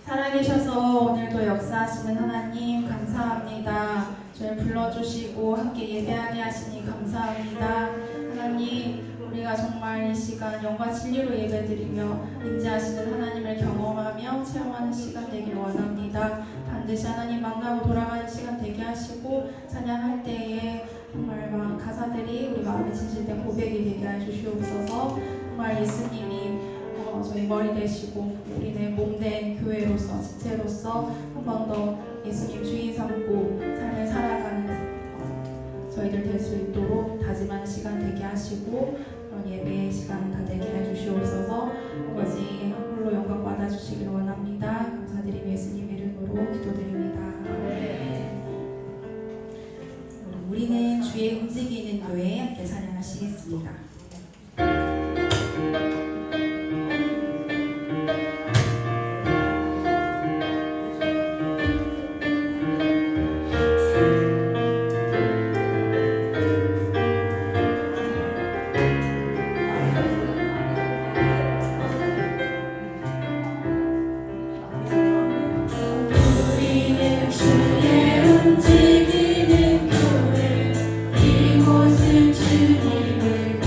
살아계셔서 오늘도 역사하시는 하나님 감사합니다. 저를 불러주시고 함께 예배하게 하시니 감사합니다. 하나님, 우리가 정말 이 시간 영과 진리로 예배드리며 임재하시는 하나님을 경험하며 체험하는 시간 되길 원합니다. 반드시 하나님 만나고 돌아가는 시간 되게 하시고 찬양할 때에 정말 가사들이 우리 마음에 진실된 고백이 되게 해주시옵소서. 정말 예수님이 저희 머리 되시고 우리는 몸된 교회로서 지체로서 한 번 더 예수님 주인 삼고 삶을 살아가는 저희들 될 수 있도록 다짐하는 시간 되게 하시고 그런 예배의 시간 다 되게 해주시옵소서. 아버지 홀로 영광 받아주시길 원합니다. 감사드리며 예수님 이름으로 기도드립니다. 우리는 주의 움직이는 교회 함께 찬양하시겠습니다. 움직이는 교회 이곳은 주님을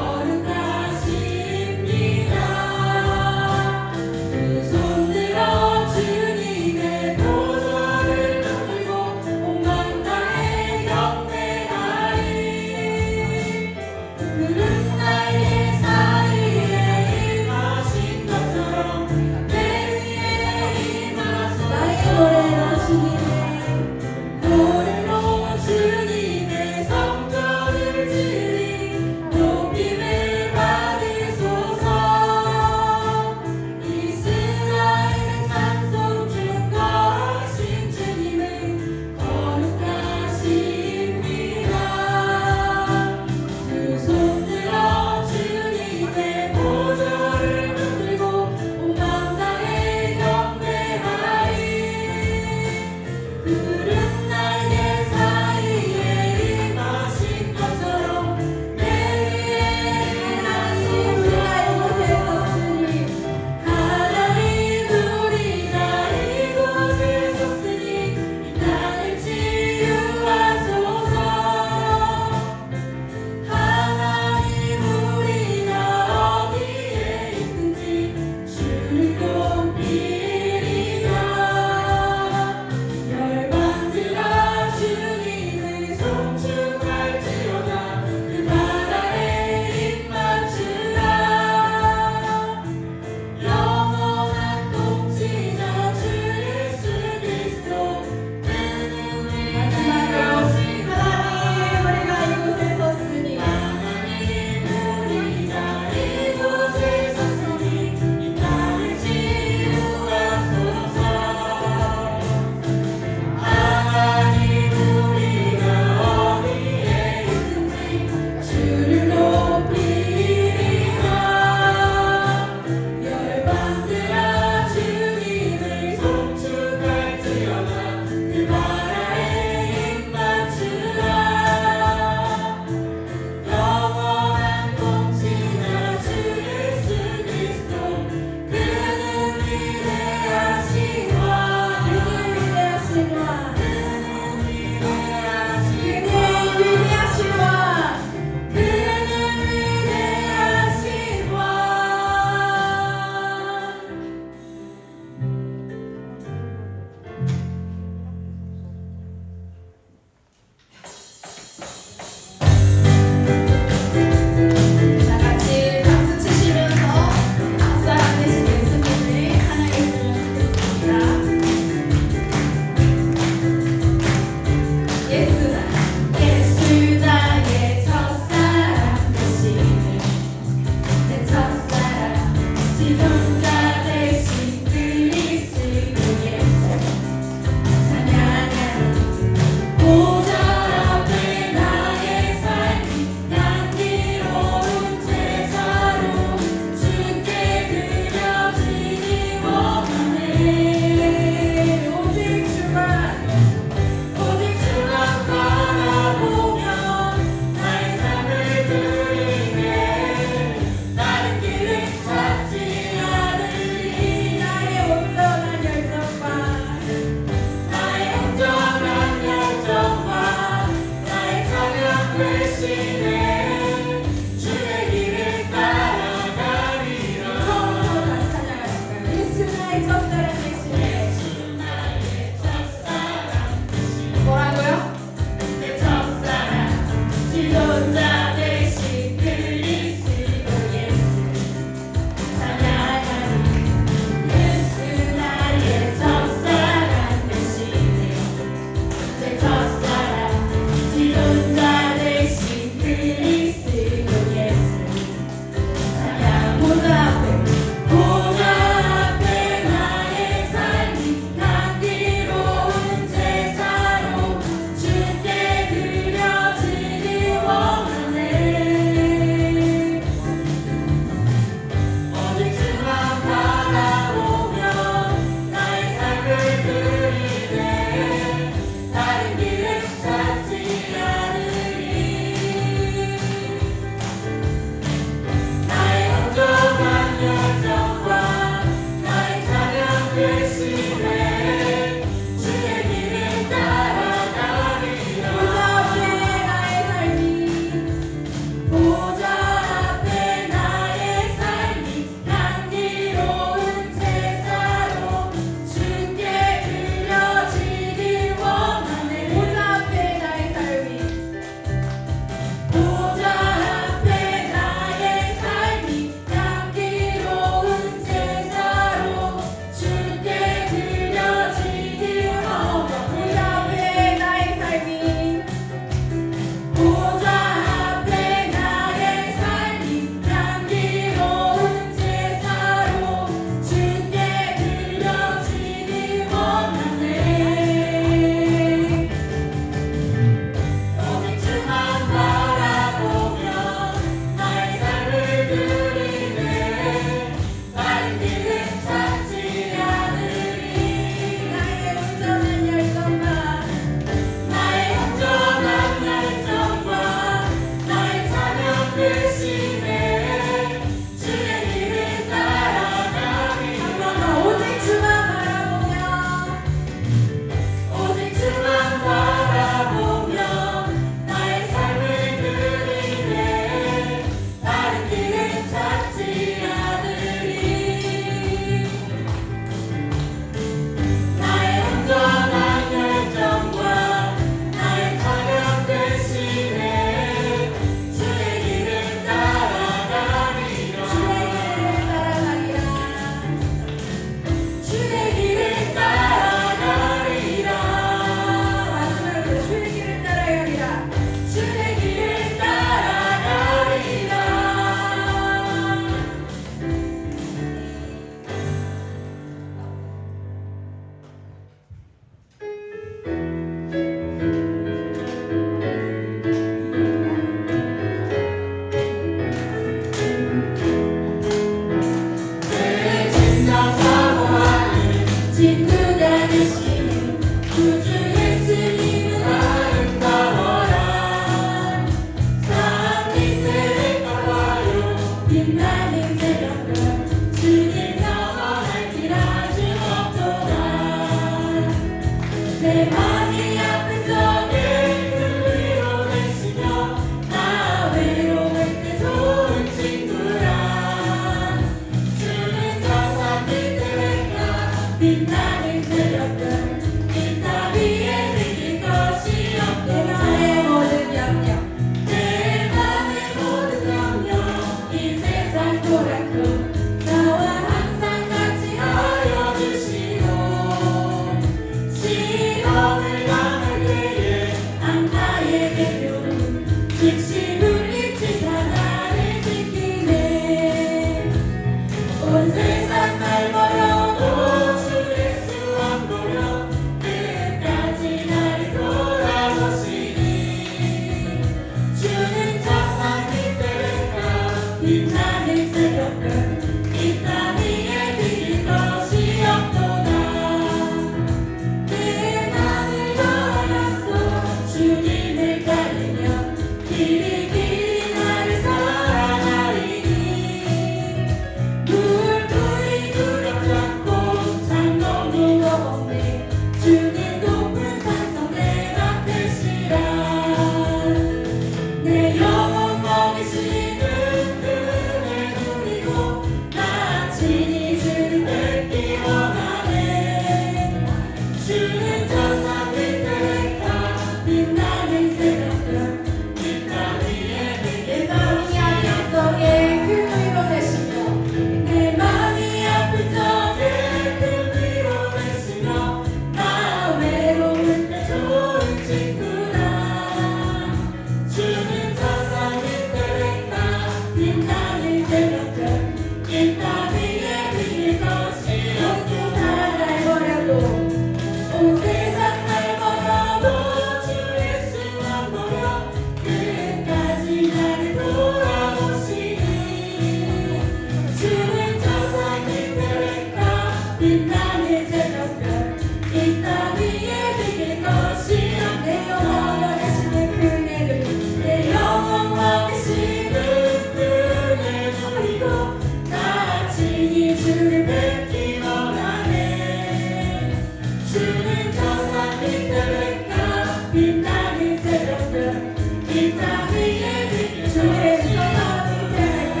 빛나는 새벽별 이 땅 위에 빛을 주의 서서 빛들까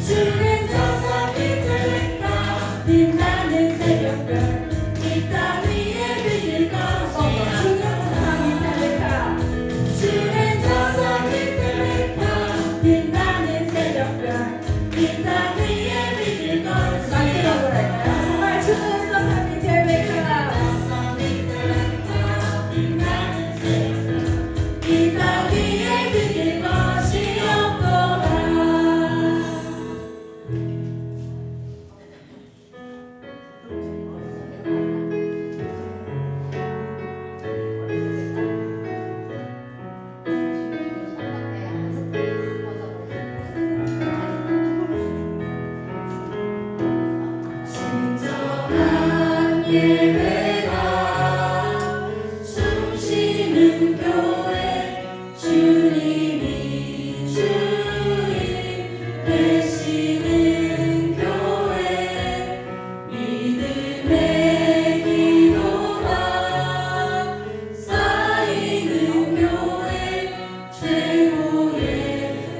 주는 서서 빛들까 빛나는 새벽별 이 땅 위에 빛을 것이야 주는 서서 빛들까 주는 서서 빛들까 빛나는 새벽별 이 땅 위에 빛을 것이야 마지막으로 할까요? 정말 주는 서서 빛들까 이 땅 위에 비길 것이 없도다. 진정한 예배가 숨쉬는 교회 주님이 주인 되시는 교회 믿음의 기도가 쌓이는 교회 최고의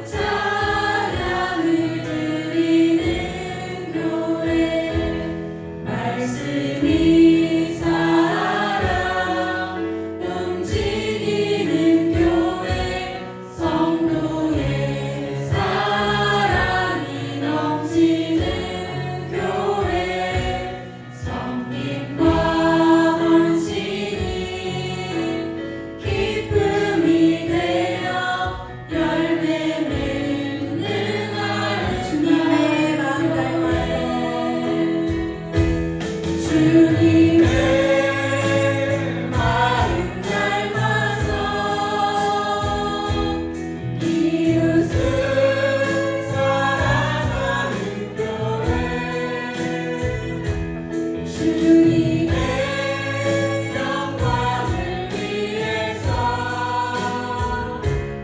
찬양을 드리는 교회 말씀이 살아 움직이는 교회 성도의 사랑이 넘치는 교회 섬김과 헌신이 기쁨이 되어 열매 맺는 하루 주님의 마음 닮아서 주님의 마음 닮아서 이웃을 사랑하는 교회 주님의 영광을 위해서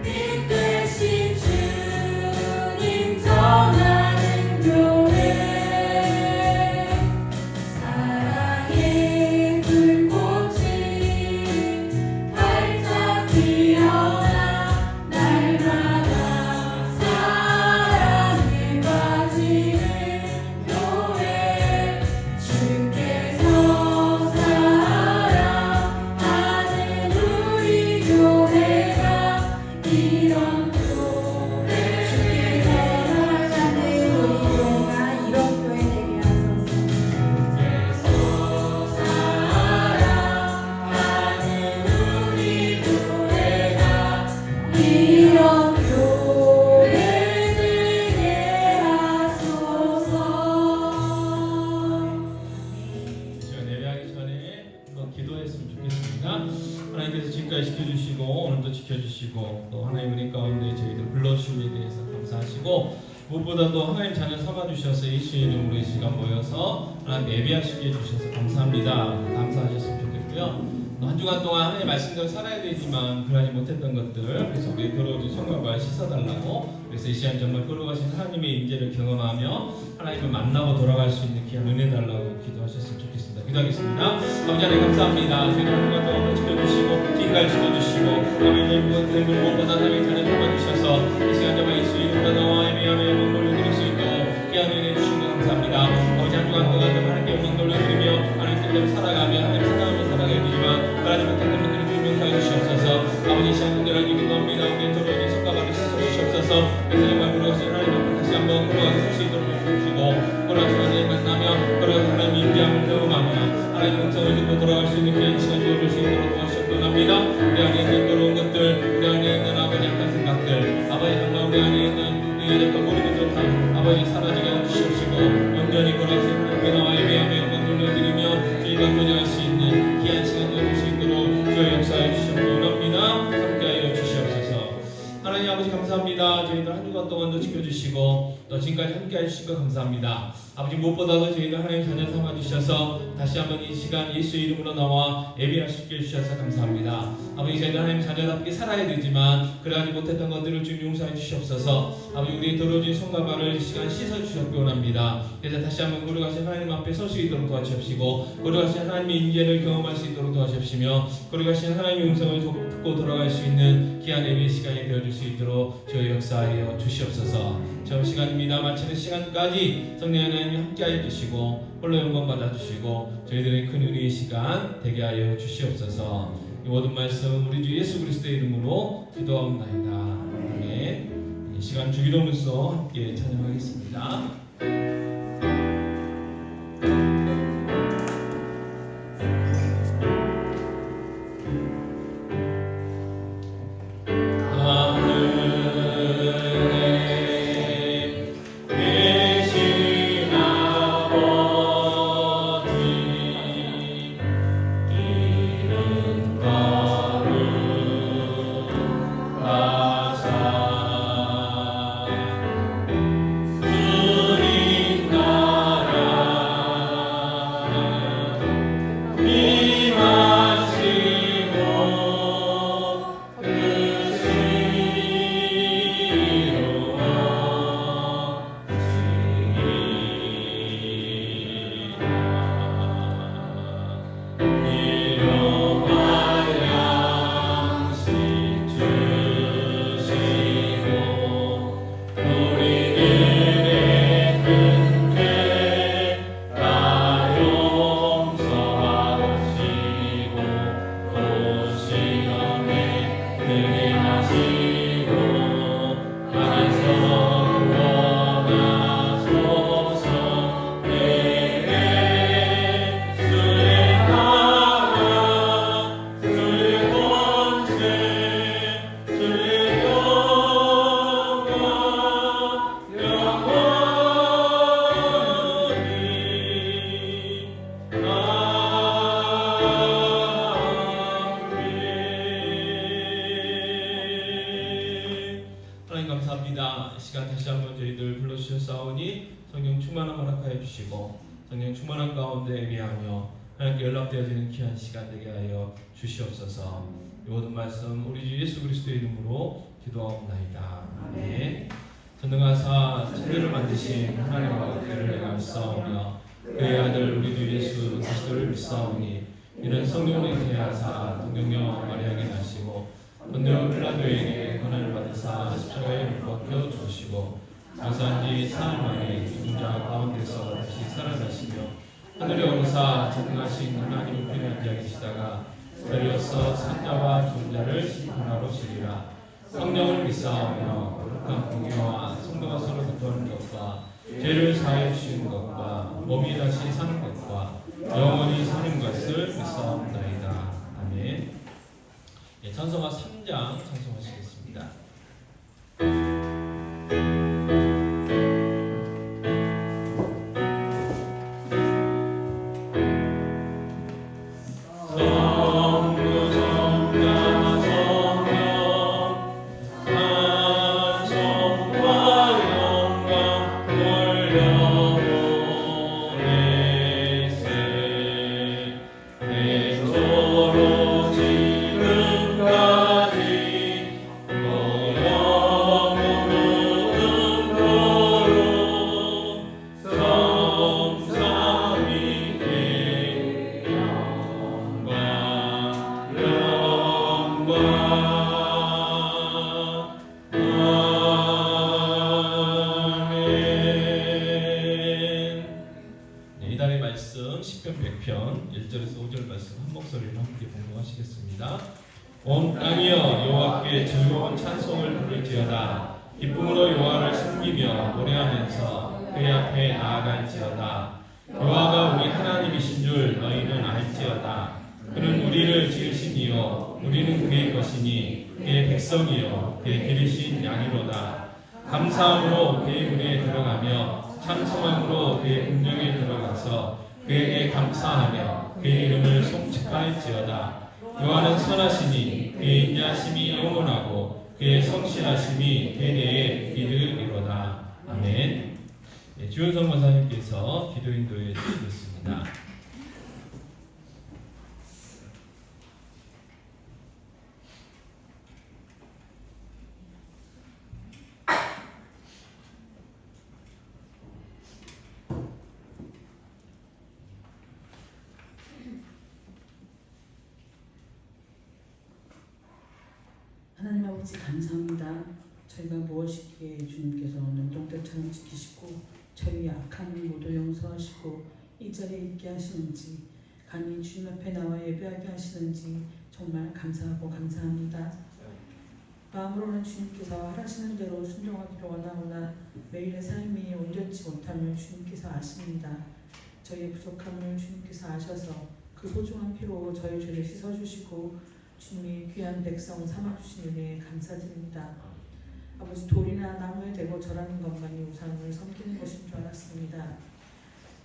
빛 대신 주님 전하는 교회 사랑의 불꽃이 활짝 피어나 날마다 사랑에 빠지는 교회 주께서 사랑하는 우리 교회가 이런 교회 주께서 사랑하는 우리 교회가 이런 교회 되게 하소서 사랑하는 우리 교회가 이런 교회 되게 하소서. 제가 예배하기 전에 한번 기도했으면 좋겠습니다. 하나님께서 지금까지 지켜주시고 오늘도 지켜주시고 또 하나님 은혜 가운데 저희들 불러주심에 대해서 감사하시고 무엇보다도 하나님 자녀 삼아주셔서 예수의 이름으로 이 시간 모여서 하나님 예배하시게 해주셔서 감사합니다. 감사하셨으면 좋겠고요. 또 한 주간 동안 하나님의 말씀대로 살아야 되지만 그러지 못했던 것들 그래서 우리 더러워진 손과 씻어달라고 그래서 이 시간 정말 걸어가신 하나님의 인재를 경험하며 하나님을 만나고 돌아갈 수 있는 귀한 은혜 달라고 기도하셨으면 좋겠습니다. 기도하겠습니다. 아버지 하나님 감사합니다. 저희 한 주간 동안 지켜주시고 지금까지 지켜주시고 아버지 무엇들 무엇보다 하나님의 자녀 삼아주셔서 이 시간 정말 예수 이름으로 나와 예배하며 영광 돌려드릴 수 있도록 귀한 은혜 주신 것 감사합니다. 아버지 한 주간 동안 하나님께 영광 돌려드리며 하나님 뜻대로 살아가며 하나님 사랑하며 살아가야 되지만 그러지 못했던 분들을 주명하여 주시옵소서. 아버지 이 시간 분들을 기도합니다. 우리 더러워진 손가락을 씻어주시옵소서. 그래서 정말 물어서 하나님 앞에 다시 한번 걸어갈 수 있도록 해주시고 걸어가서 하나님 만나며 걸어가서 하나님 인자함을 경험하며 하나님 음성을 듣고 돌아갈 수 있는 귀한 시간 주어주시도록 도와주시옵소서. 우리 안에 있는 더러운 것들 우리 안에 있는 아버지 약한 생각들 아버지 정말 우리 안에 있는 약간 모르는 듯한 아버지 사라지게 해주시옵시고 영원히 걸어가서 하나님께 나와 예배하며 영광 돌려드리며 저희가 교제할 수 있는 귀한 시간 주어줄 수 있도록 주여 역사해 주시옵소서. 함께하여 주시옵소서. 하나님 아버지 감사합니다. 저희들 한 주간 동안도 지켜주시고 또 지금까지 함께해 주신 것 감사합니다. 아버지 무엇보다도 저희들 하나님 자녀 삼아주셔서 다시 한번 이 시간 예수의 이름으로 나와 예배할 수 있게 해주셔서 감사합니다. 아버지 저희들 하나님 자녀답게 살아야 되지만 그러하지 못했던 것들을 좀 용서해 주시옵소서. 아버지 우리의 더러워진 손과 발을 이 시간 씻어주셨기 원합니다. 그래서 다시 한번 거룩하신 하나님 앞에 설 수 있도록 도와주십시고 거룩하신 하나님의 인재를 경험할 수 있도록 도와주십시며 거룩하신 하나님의 음성을 듣고 돌아갈 수 있는 귀한 예배 시간이 되어줄 수 있도록 저희 역사하여 주시옵소서. 처음 시간입니다. 마치는 시간까지 성령 하나님 함께하여 주시고 홀로 영광 받아주시고 저희들의 큰 은혜의 시간 되게 하여 주시옵소서. 이 모든 말씀 우리 주 예수 그리스도의 이름으로 기도하옵나이다. 아멘. 이 시간 주기도문서 함께 찬양하겠습니다. 감사합니다. 이 시간 다시 한번 저희들 불러주셨사오니 성령 충만함 허락하여 주시고 성령 충만함 가운데 예배하며 하나님께 연락되어지는 귀한 시간 되게 하여 주시옵소서. 이 모든 말씀 우리 주 예수 그리스도의 이름으로 기도하옵나이다. 아멘. 전능하사 천지를 만드신 하나님과 그를 내가 믿사오며 그의 아들 우리 주 예수 그리스도를 믿사오니 이는 성령을 계하사 동정녀 마리아에게 나시고 본디오 필라도에게 고난을 받으사 십자가에 못 박혀 죽으시고 장사한 지 사흘 만에 죽은 자 가운데서 다시 살아나시며 하늘에 오르사 전능하신 하나님 우편에 앉아 계시다가 저리어서 산자와 죽은 자를 하나로 시리라. 성령을 믿사오며 거룩한 공의와 성도가 서로 교통하는 것과 죄를 사하여 주시는 것과 몸이 다시 사는 것과 영원히 사는 것을 믿사옵나이다. 아멘. 찬송가 3장 찬송하시겠습니다. 이달의 말씀 10편 100편 1절에서 5절 말씀 한 목소리로 함께 공부하시겠습니다. 온 땅이여 여호와께 즐거운 찬송을 부를지어다. 기쁨으로 여호와를 섬기며 노래하면서 그의 앞에 나아갈지어다. 여호와가 우리 하나님이신 줄 너희는 알지어다. 그는 우리를 지으신 이요 우리는 그의 것이니 그의 백성이요 그의 기르신 양이로다. 감사함으로 그의 문에 들어가며 찬송함으로 그의 궁정에 들어가서 그에게 감사하며 그의 이름을 송축할지어다. 여호와는 선하시니 그의 인자하심이 영원하고 그의 성실하심이 대대에 이르리로다. 아멘. 주현성 권사님께서 기도 인도해 주시겠습니다. 하나님 아버지 감사합니다. 저희가 무엇이기에 주님께서 눈동자처럼 지키시고 저희 약함을 모두 용서하시고 이 자리에 있게 하시는지, 감히 주님 앞에 나와 예배하게 하시는지 정말 감사하고 감사합니다. 마음으로는 주님께서 하시는 대로 순종하기를 원하오나 매일의 삶이 온전치 못함을 주님께서 아십니다. 저희의 부족함을 주님께서 아셔서 그 소중한 피로 저희 죄를 씻어주시고 주님이 귀한 백성 삼아주신 은혜에 감사드립니다. 아버지, 돌이나 나무에 대고 절하는 것만이 우상을 섬기는 것인 줄 알았습니다.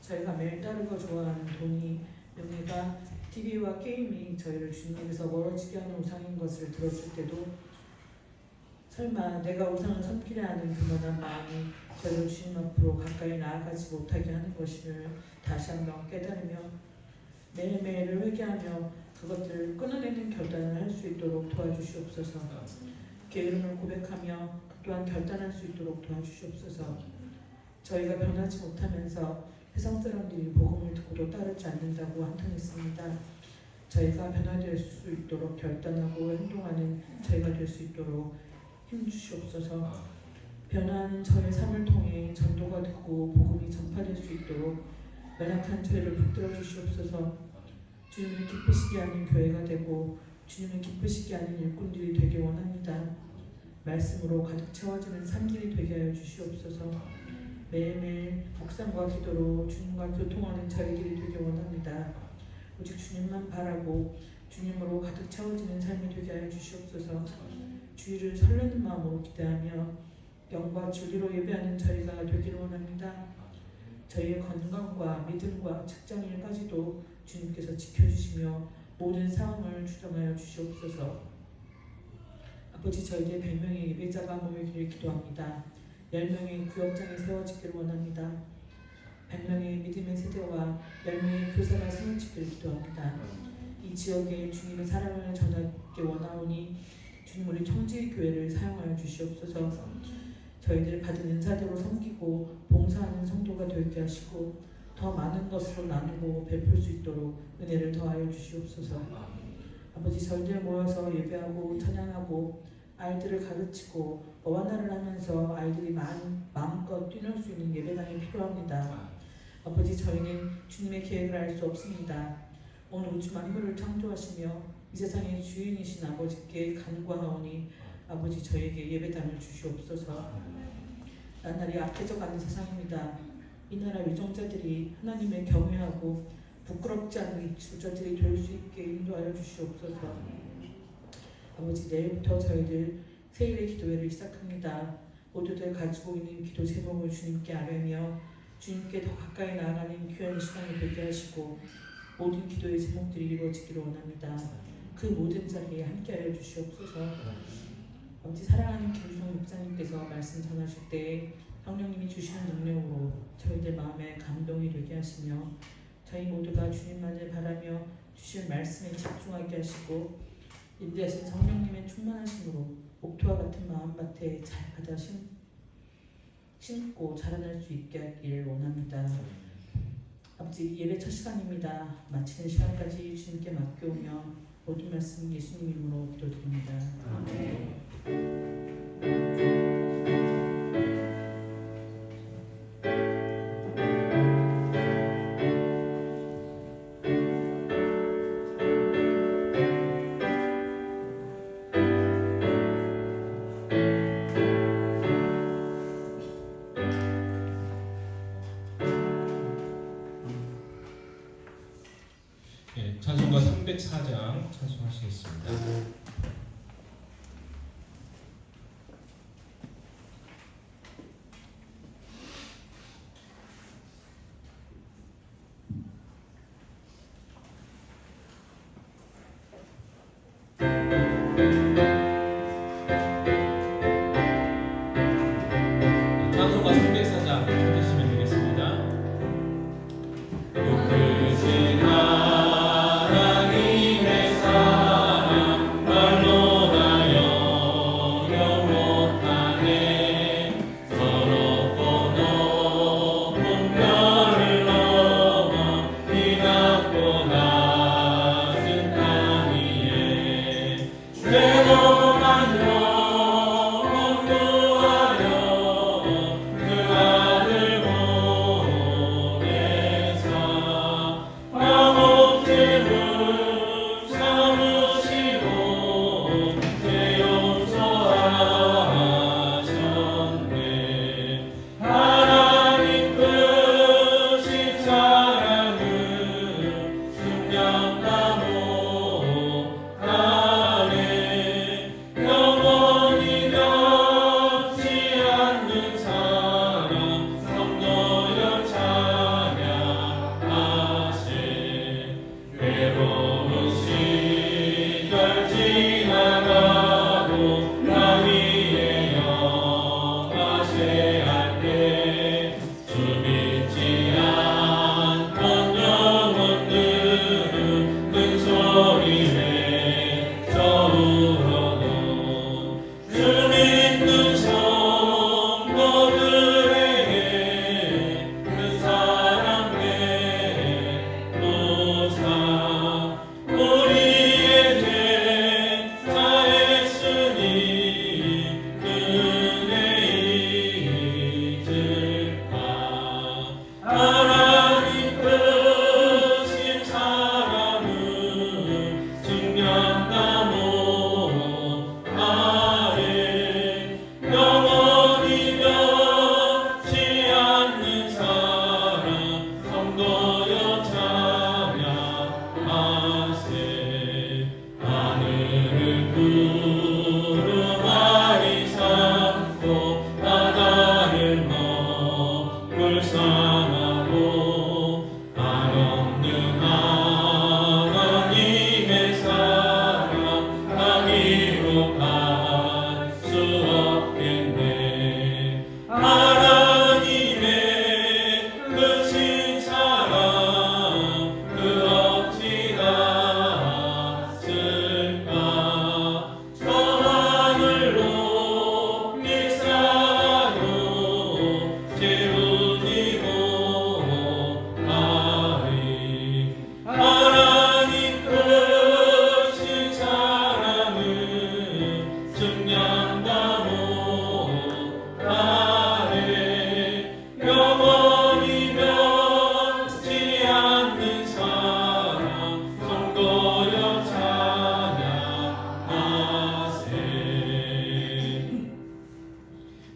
저희가 매일 따르고 좋아하는 돈이, 명예가, TV와 게임이 저희를 주님에게서 멀어지게 하는 우상인 것을 들었을 때도 설마 내가 우상을 섬기려 하는 교만한 마음이 저희를 주님 앞으로 가까이 나아가지 못하게 하는 것임을 다시 한번 깨달으며 매일매일을 회개하며 그것들을 끊어내는 결단을 할 수 있도록 도와주시옵소서. 게으름을 고백하며 또한 결단할 수 있도록 도와주시옵소서. 저희가 변하지 못하면서 세상 사람들이 복음을 듣고도 따르지 않는다고 한탄했습니다. 저희가 변화될 수 있도록 결단하고 행동하는 저희가 될 수 있도록 힘주시옵소서. 변화하는 저의 삶을 통해 전도가 되고 복음이 전파될 수 있도록 연약한 저희를 붙들어 주시옵소서. 주님을 기쁘시게 하는 교회가 되고 주님을 기쁘시게 하는 일꾼들이 되길 원합니다. 말씀으로 가득 채워지는 삶들이 되게 하여 주시옵소서. 매일매일 묵상과 기도로 주님과 교통하는 저희들이 되길 원합니다. 오직 주님만 바라고 주님으로 가득 채워지는 삶이 되게 하여 주시옵소서. 주의를 설레는 마음으로 기대하며 영과 진리로 예배하는 저희가 되기를 원합니다. 저희의 건강과 믿음과 직장일까지도 주님께서 지켜주시며 모든 상황을 주장하여 주시옵소서. 아버지, 저희의 100명의 예배자가 모이기를 기도합니다. 10명의 구역장이 세워지기를 원합니다. 100명의 믿음의 세대와 10명의 교사가 세워지기를 기도합니다. 이 지역에 주님의 사랑을 전하기 원하오니 주님, 우리 청지교회를 사용하여 주시옵소서. 저희들 받은 은사대로 섬기고 봉사하는 성도가 되게 하시고 더 많은 것으로 나누고 베풀 수 있도록 은혜를 더하여 주시옵소서. 아버지, 저희들 모여서 예배하고 찬양하고 아이들을 가르치고 너와 나를 하면서 아이들이 마음껏 뛰놀 수 있는 예배당이 필요합니다. 아버지, 저희는 주님의 계획을 알 수 없습니다. 온 우주 만물을 창조하시며 이 세상의 주인이신 아버지께 간구하오니 아버지, 저에게 예배당을 주시옵소서. 나날이 악해져가는 세상입니다. 이 나라 위정자들이 하나님을 경외하고 부끄럽지 않은 주자들이 될 수 있게 인도하여 주시옵소서. 아버지, 내일부터 저희들 세일의 기도회를 시작합니다. 모두들 가지고 있는 기도 제목을 주님께 아뢰며 주님께 더 가까이 나아가는 귀한 시간이 되게 하시고 모든 기도의 제목들이 이루어지기를 원합니다. 그 모든 자리에 함께하여 주시옵소서. 아버지, 사랑하는 김주성 목사님께서 말씀 전하실 때 성령님이 주시는 능력으로 저희들 마음에 감동이 되게 하시며 저희 모두가 주님만을 바라며 주실 말씀에 집중하게 하시고 인도하신 성령님의 충만하심으로 목토와 같은 마음밭에 잘 받아 심고 자라날 수 있게 하길 원합니다. 아버지, 예배 첫 시간입니다. 마치는 시간까지 주님께 맡겨오며 모든 말씀 예수님 이름으로 기도드립니다. 아멘. 찬송가 304장 찬송하시겠습니다. 찬송가 304장 찾으시면 되겠습니다. 하늘은 구름 아리 삼고 바다를 먹물 삼하고 한없는 하나님의 사랑 가기로 갈 수 없겠네. 하나님의 크신 사랑 그 어찌 닿았을까. 저 하늘로 미사로 재우지 못하리. 하나님 크신 사랑은 증량다 못하네. 영원히 변치 않는 사랑 성도여 찬양하세.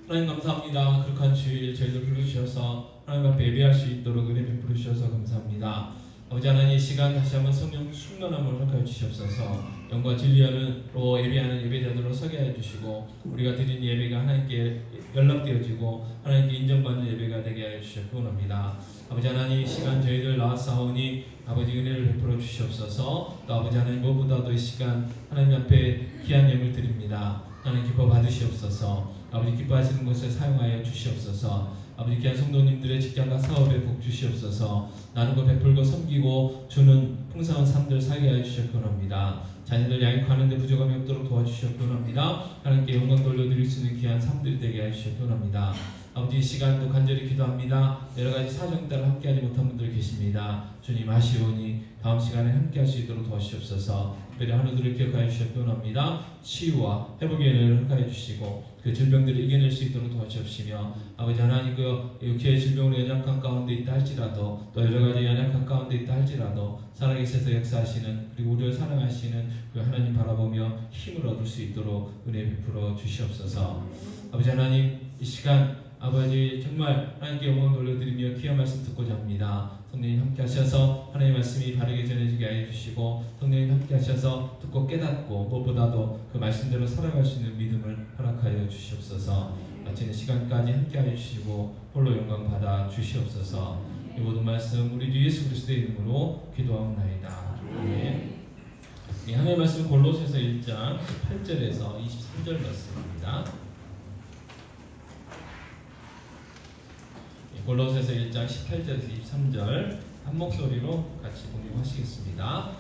하나님 감사합니다. 그룩한 주일 저희들 부르셔서 하나님 앞에 예배할 수 있도록 은혜 베풀어 주셔서 감사합니다. 아버지 하나님 이 시간 다시 한번 성령 충만함을 허락하여 주시옵소서. 영과 진리하는로 예배하는 예배자들로 서게 해 주시고 우리가 드린 예배가 하나님께 연락되어지고 하나님께 인정받는 예배가 되게 하여 주시옵고 원합니다. 아버지 하나님 이 시간 저희들 나왔사오니 아버지 은혜를 베풀어 주시옵소서. 또 아버지 하나님 무엇보다도 이 시간 하나님 앞에 귀한 예물 드립니다. 하나님 기뻐 받으시옵소서. 아버지 기뻐하시는 것을 사용하여 주시옵소서. 아버지 귀한 성도님들의 직장과 사업에 복 주시옵소서. 나누고 베풀고 섬기고 주는 풍성한 삶들 살게 하여 주시옵고 원합니다. 자녀들 양육하는 데 부족함이 없도록 도와주시옵고 원합니다. 하나님께 영광 돌려드릴 수 있는 귀한 삶들이 되게 하여 주시옵고 원합니다. 아버지 이 시간도 간절히 기도합니다. 여러가지 사정 따라 함께하지 못한 분들 계십니다. 주님 아시오니 다음 시간에 함께할 수 있도록 도와주시옵소서. 특별히 하루들을 기억하여 주시옵고 원합니다. 치유와 회복의 은혜를 허락하여 주시고 그 질병들을 이겨낼 수 있도록 도와주옵시며 아버지 하나님 그 육체의 질병으로 연약한 가운데 있다 할지라도 또 여러가지 연약한 가운데 있다 할지라도 살아계셔서 역사하시는 그리고 우리를 사랑하시는 그 하나님 바라보며 힘을 얻을 수 있도록 은혜 베풀어 주시옵소서. 아버지 하나님 이 시간 아버지 정말 하나님께 영광 돌려드리며 귀한 말씀 듣고자 합니다. 성령님 함께 하셔서 하나님의 말씀이 바르게 전해지게 하여 주시고 성령님 함께 하셔서 듣고 깨닫고 무엇보다도 그 말씀대로 살아갈 수 있는 믿음을 허락하여 주시옵소서. 마치는 시간까지 함께 하여 주시고 홀로 영광 받아 주시옵소서. 이 모든 말씀 우리 주 예수 그리스도의 이름으로 기도하옵나이다. 아멘. 이 하나님의 말씀 골로새서 1장 8절에서 23절 말씀입니다. 골로새서 1장 18절에서 23절 한 목소리로 같이 공유하시겠습니다.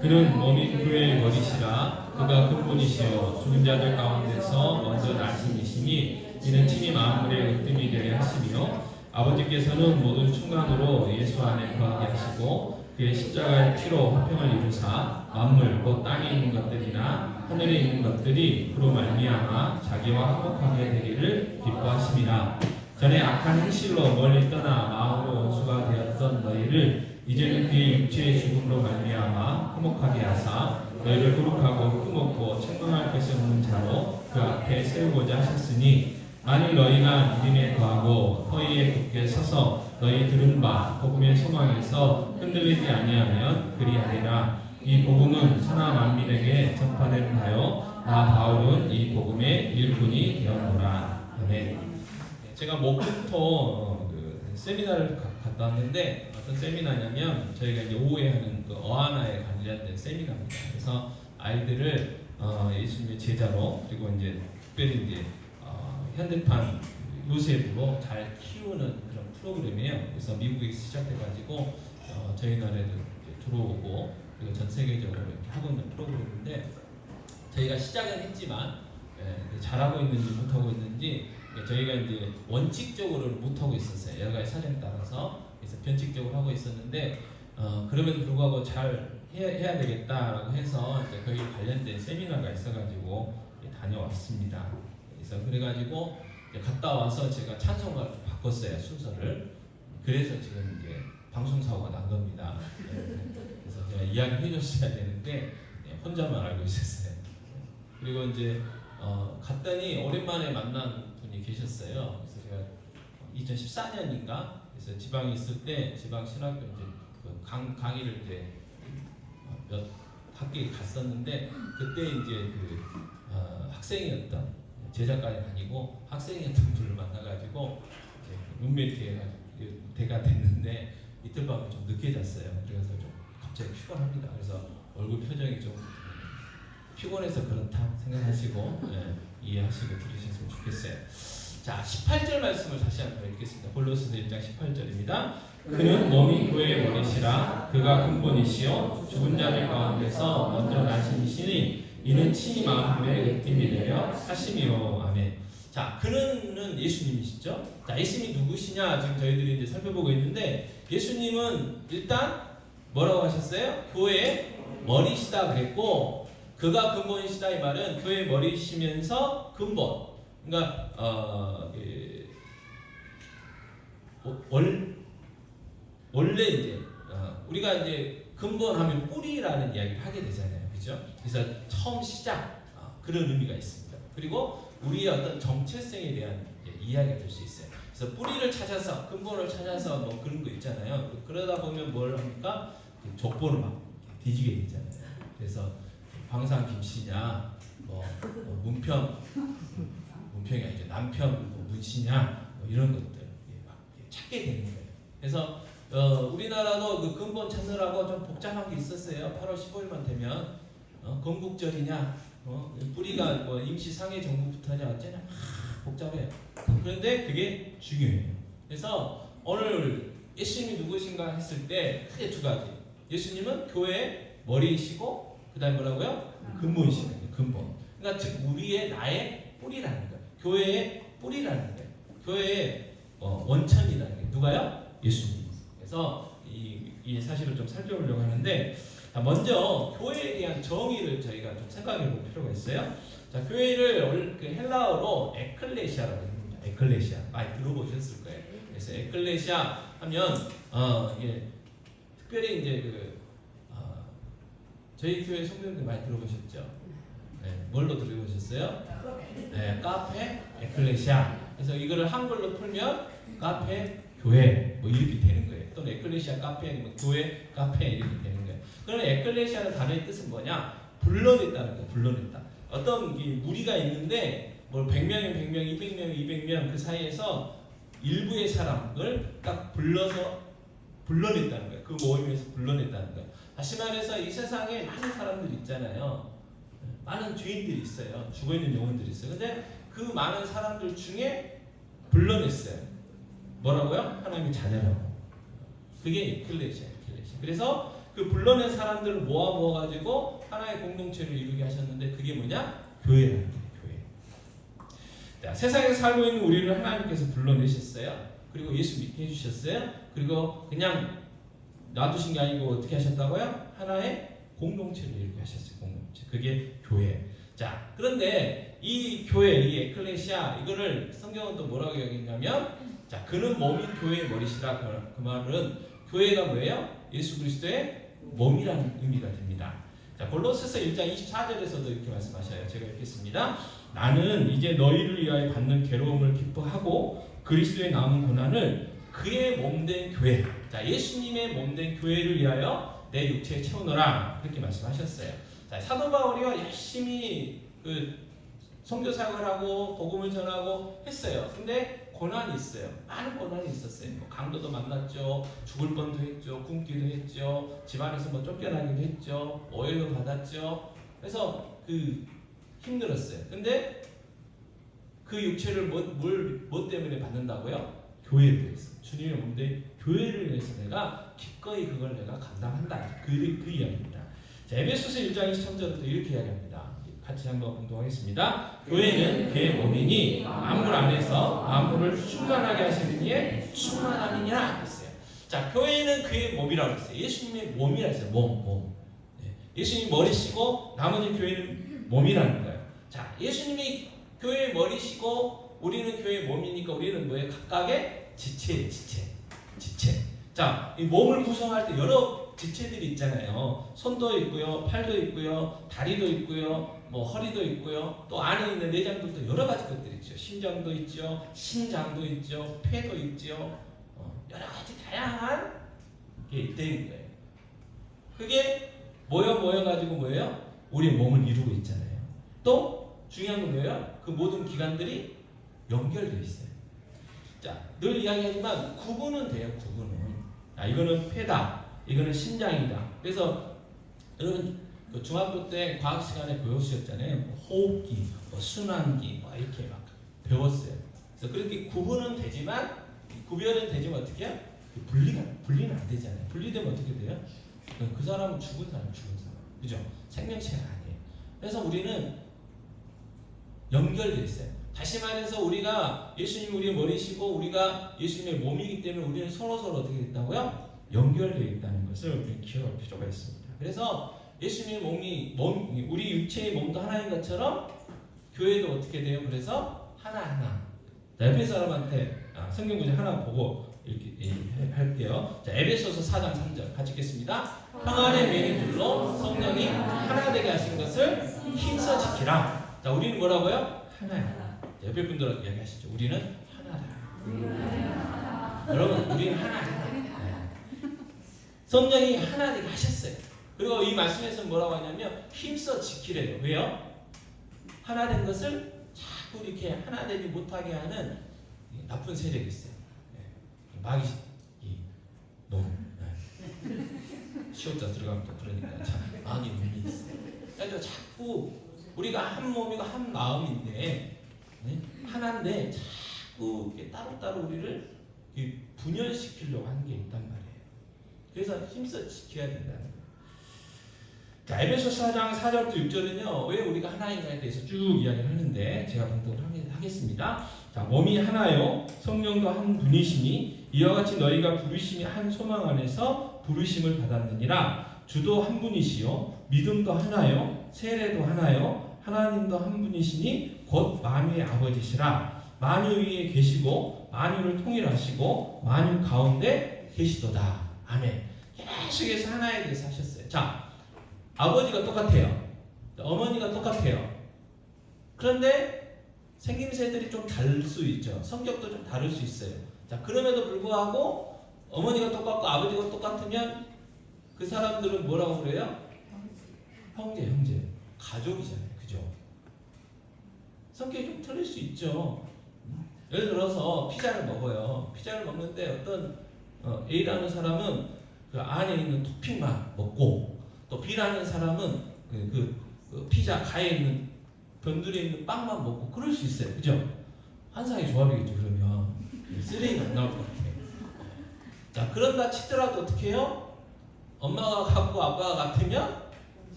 그는 몸인 교회의 머리시라. 그가 근본이시요 죽은 자들 가운데서 먼저 나심이시니 이는 친히 만물의 으뜸이 되게 하시며 아버지께서는 모든 충만으로 예수 안에 거하게 하시고 그의 십자가의 피로 화평을 이루사 만물 곧 땅에 있는 것들이나 하늘에 있는 것들이 그로 말미암아 자기와 화목하게 되기를 기뻐하심이라. 전에 악한 행실로 멀리 떠나 마음으로 원수가 되었던 너희를 이제는 그의 육체의 죽음으로 말미암아 화목하게 하사 너희를 거룩하고 흠없고 책망할 것이 없는 자로 그 앞에 세우고자 하셨으니 만일 너희가 믿음에 거하고 허위에 굳게 서서 너희 들은 바 복음의 소망에서 흔들리지 아니하면 그리하리라. 이 복음은 천하 만민에게 전파되는 하여 나 바울은 이 복음의 일꾼이 되었노라. 아멘. 제가 목금토 그 세미나를 갔다 왔는데 어떤 세미나냐면 저희가 이제 오후에 하는 그 어하나에 관련된 세미나입니다. 그래서 아이들을 예수님의 제자로 그리고 이제 특별히 이제 현대판 요셉으로 잘 키우는 그런 프로그램이에요. 그래서 미국에서 시작해가지고 저희 나라에도 들어오고 그리고 전 세계적으로 이렇게 하고 있는 프로그램인데 저희가 시작은 했지만 잘하고 있는지 못하고 있는지 저희가 이제 원칙적으로는 못하고 있었어요. 여러 가지 사정에 따라서. 그래서 변칙적으로 하고 있었는데 그럼에도 불구하고 잘 해야 되겠다라고 해서 이제 거기에 관련된 세미나가 있어가지고 다녀왔습니다. 그래가지고 갔다 와서 제가 찬송가를 바꿨어요. 순서를. 그래서 지금 이제 방송사고가 난 겁니다. 그래서 제가 이야기를 해줬어야 되는데 혼자만 알고 있었어요. 그리고 이제 갔더니 오랜만에 만난 분이 계셨어요. 그래서 제가 2014년인가 그래서 지방에 있을 때 지방 신학교 이제 그 강의를 이제 몇 밖에 갔었는데 그때 이제 학생이었던 제자까지 아니고 학생이었던 분을 만나가지고 룸메이트가 됐는데 이틀 밤에 좀 늦게 잤어요. 그래서 좀 갑자기 피곤합니다. 그래서 얼굴 표정이 좀 피곤해서 그렇다 생각하시고 이해하시고 들으셨으면 좋겠어요. 자, 18절 말씀을 다시 한번 읽겠습니다. 골로새서 1장 18절입니다. 그는 몸이 교회의 머리시라. 그가 근본이시요 죽은 자들 가운데서 먼저 나신 이시니 이는 친히 마음의 으뜸이 되려 하심이요. 아멘. 자, 그는 예수님이시죠. 자, 예수님이 누구시냐 지금 저희들이 이제 살펴보고 있는데 예수님은 일단 뭐라고 하셨어요? 교회의 머리시다 그랬고 그가 근본이시다 이 말은 교회의 머리시면서 근본. 그러니까 원래 이제 우리가 이제 근본하면 뿌리라는 이야기를 하게 되잖아요, 그렇죠? 그래서 처음 시작 그런 의미가 있습니다. 그리고 우리의 어떤 정체성에 대한 이야기가 될 수 있어요. 그래서 뿌리를 찾아서 근본을 찾아서 뭐 그런 거 있잖아요. 그러다 보면 뭘 합니까? 족보를 막 뒤지게 되잖아요. 그래서 황상 김씨냐, 문평이 아니죠. 남편 문씨냐, 이런 것들 막 찾게 되는 거예요. 그래서 우리나라도 그 근본 찾느라고 좀 복잡한 게 있었어요. 8월 15일만 되면 건국절이냐, 뿌리가 뭐 임시 상해 정부부터냐 어쩌냐 막 복잡해요. 그런데 그게 중요해요. 그래서 오늘 예수님이 누구신가 했을 때 크게 두 가지. 예수님은 교회의 머리이시고 그다음에 뭐라고요? 근본이시는 거예요. 근본. 그러니까 즉 우리의 나의 뿌리라는 거예요. 교회의 뿌리라는 거예요. 교회의 원천이라는 게 누가요? 예수님. 그래서 이 사실을 좀 살펴보려고 하는데 먼저 교회에 대한 정의를 저희가 좀 생각해 볼 필요가 있어요. 자, 교회를 헬라어로 에클레시아라고 합니다. 에클레시아 많이 들어보셨을 거예요. 그래서 에클레시아 하면 특별히 이제 저희 교회 성도님들 많이 들어보셨죠? 네, 뭘로 들어보셨어요? 네, 카페 에클레시아. 그래서 이거를 한글로 풀면 카페 교회 뭐 이렇게 되는 거예요. 또는 에클레시아 카페 아니면 교회 카페 이렇게 되는 거예요. 그러면 에클레시아는 단어의 뜻은 뭐냐? 불러냈다는 거예요. 불러냈다. 어떤 무리가 있는데 뭐 100명이면 100명, 200명이면 200명 그 사이에서 일부의 사람을 딱 불러냈다는 거예요. 그 모임에서 불러냈다는 거예요. 다시 말해서 이 세상에 많은 사람들이 있잖아요. 많은 죄인들이 있어요. 죽어있는 영혼들이 있어요. 근데 그 많은 사람들 중에 불러냈어요. 뭐라고요? 하나님의 자녀라고. 그게 에클레시아. 그래서 그 불러낸 사람들을 모아가지고 하나의 공동체를 이루게 하셨는데 그게 뭐냐? 교회라는 거예요. 교회. 자, 세상에 살고 있는 우리를 하나님께서 불러내셨어요. 그리고 예수 믿게 해주셨어요. 그리고 그냥 놔두신 게 아니고 어떻게 하셨다고요? 하나의 공동체를 이루게 하셨어요. 공동체. 그게 교회. 자, 그런데 이 교회, 이 에클레시아 이거를 성경은 또 뭐라고 여기냐면 자, 그는 몸이 교회의 머리시라. 그 말은 교회가 뭐예요? 예수 그리스도의 몸이라는 의미가 됩니다. 자, 골로새서 1장 24절에서도 이렇게 말씀하셔요. 제가 읽겠습니다. 나는 이제 너희를 위하여 받는 괴로움을 기뻐하고 그리스도의 남은 고난을 그의 몸된 교회, 자, 예수님의 몸된 교회를 위하여 내 육체에 채우노라 그렇게 말씀하셨어요. 자, 사도 바울이요 열심히 선교 사역을 하고 복음을 전하고 했어요. 근데 고난이 있어요. 많은 고난이 있었어요. 뭐 강도도 만났죠. 죽을 뻔도 했죠. 굶기도 했죠. 집안에서 뭐 쫓겨나기도 했죠. 오해도 받았죠. 그래서 힘들었어요. 근데 그 육체를 뭐 때문에 받는다고요? 교회를 위해서. 주님의 몸된 교회를 위해서 내가 기꺼이 그걸 내가 감당한다. 그 이야기입니다. 자, 에베소서 1장 23절부터 이렇게 이야기합니다. 같이 한번 공동하겠습니다. 교회는 그의 몸이니 만물 안에서 만물을 충만하게 하시는 이의 충만함이니라 했어요. 자, 교회는 그의 몸이라고 했어요. 예수님의 몸이라 했어요. 몸. 네. 예수님이 머리시고 나머지 교회는 몸이라는 거예요. 자, 예수님이 교회의 머리시고 우리는 교회의 몸이니까 우리는 뭐예요? 각각의 지체예요. 지체. 자, 이 몸을 구성할 때 여러 지체들이 있잖아요. 손도 있고요, 팔도 있고요, 다리도 있고요, 뭐 허리도 있고요, 또 안에 있는 내장들도 여러 가지 것들이 있죠. 심장도 있죠, 신장도 있죠, 폐도 있죠. 여러 가지 다양한 게 있다는 거예요. 그게 모여가지고 뭐예요? 우리의 몸을 이루고 있잖아요. 또 중요한 건 뭐예요? 그 모든 기관들이 연결되어 있어요. 자, 늘 이야기하지만 구분은 돼요. 구분은. 이거는 폐다, 이거는 심장이다. 그래서 여러분 그 중학교 때 과학 시간에 배우셨잖아요. 뭐 호흡기, 뭐 순환기, 뭐 이렇게 막 배웠어요. 그래서 그렇게 구분은 되지만 구별은 되지만 어떻게 해요? 분리는 안 되잖아요. 분리되면 어떻게 돼요? 그 사람은 죽은 사람. 그죠? 생명체가 아니에요. 그래서 우리는 연결되어 있어요. 다시 말해서 우리가 예수님이 우리의 머리시고 우리가 예수님의 몸이기 때문에 우리는 서로서로 어떻게 됐다고요? 연결되어 있다는 것을 우리는 기억할 필요가 있습니다. 그래서 예수님의 우리 육체의 몸도 하나인 것처럼 교회도 어떻게 돼요? 그래서 하나하나. 자, 옆에 사람한테 성경 구절 하나 보고 이렇게 할게요. 자, 에베소서 4장 3절 같이 읽겠습니다. 평안의 맹인들로 성령이 하나 되게 하신 것을 힘써 지키라. 자, 우리는 뭐라고요? 하나야. 자, 옆에 분들 이야기하시죠. 우리는 하나다. 여러분, 우리는 하나야. 성령이 하나 되게 하셨어요. 그리고 이 말씀에서 뭐라고 하냐면 힘써 지키래요. 왜요? 하나 된 것을 자꾸 이렇게 하나 되지 못하게 하는 나쁜 세력이 있어요. 마귀, 놈. 시옷자 들어가면 또 그러니까 참 마귀 놈이 있어요. 그러니까 자꾸 우리가 한 몸이고 한 마음인데 하나인데 자꾸 이렇게 따로따로 우리를 분열시키려고 하는 게 있단 말이에요. 그래서 힘써 지켜야 된다는 거예요. 자, 에베소 4장 4절부터 6절은요, 왜 우리가 하나인가에 대해서 쭉 이야기를 하는데, 제가 분석을 하겠습니다. 자, 몸이 하나요, 성령도 한 분이시니, 이와 같이 너희가 부르심이 한 소망 안에서 부르심을 받았느니라. 주도 한 분이시요, 믿음도 하나요, 세례도 하나요, 하나님도 한 분이시니, 곧 만유의 아버지시라. 만유 위에 계시고, 만유를 통일하시고, 만유 가운데 계시도다. 아멘. 계속해서 하나에 대해서 하셨어요. 자, 아버지가 똑같아요. 어머니가 똑같아요. 그런데 생김새들이 좀 다를 수 있죠. 성격도 좀 다를 수 있어요. 자, 그럼에도 불구하고 어머니가 똑같고 아버지가 똑같으면 그 사람들은 뭐라고 그래요? 형제. 가족이잖아요. 그죠? 성격이 좀 틀릴 수 있죠. 예를 들어서 피자를 먹어요. 피자를 먹는데 어떤 A라는 사람은 그 안에 있는 토핑만 먹고 또 B라는 사람은 그 피자 가에 있는 변두리에 있는 빵만 먹고 그럴 수 있어요. 그죠? 환상의 조합이겠죠. 그러면 쓰레기가 안 나올 것 같아요. 자, 그런다 치더라도 어떻게 해요? 엄마가 같고 아빠가 같으면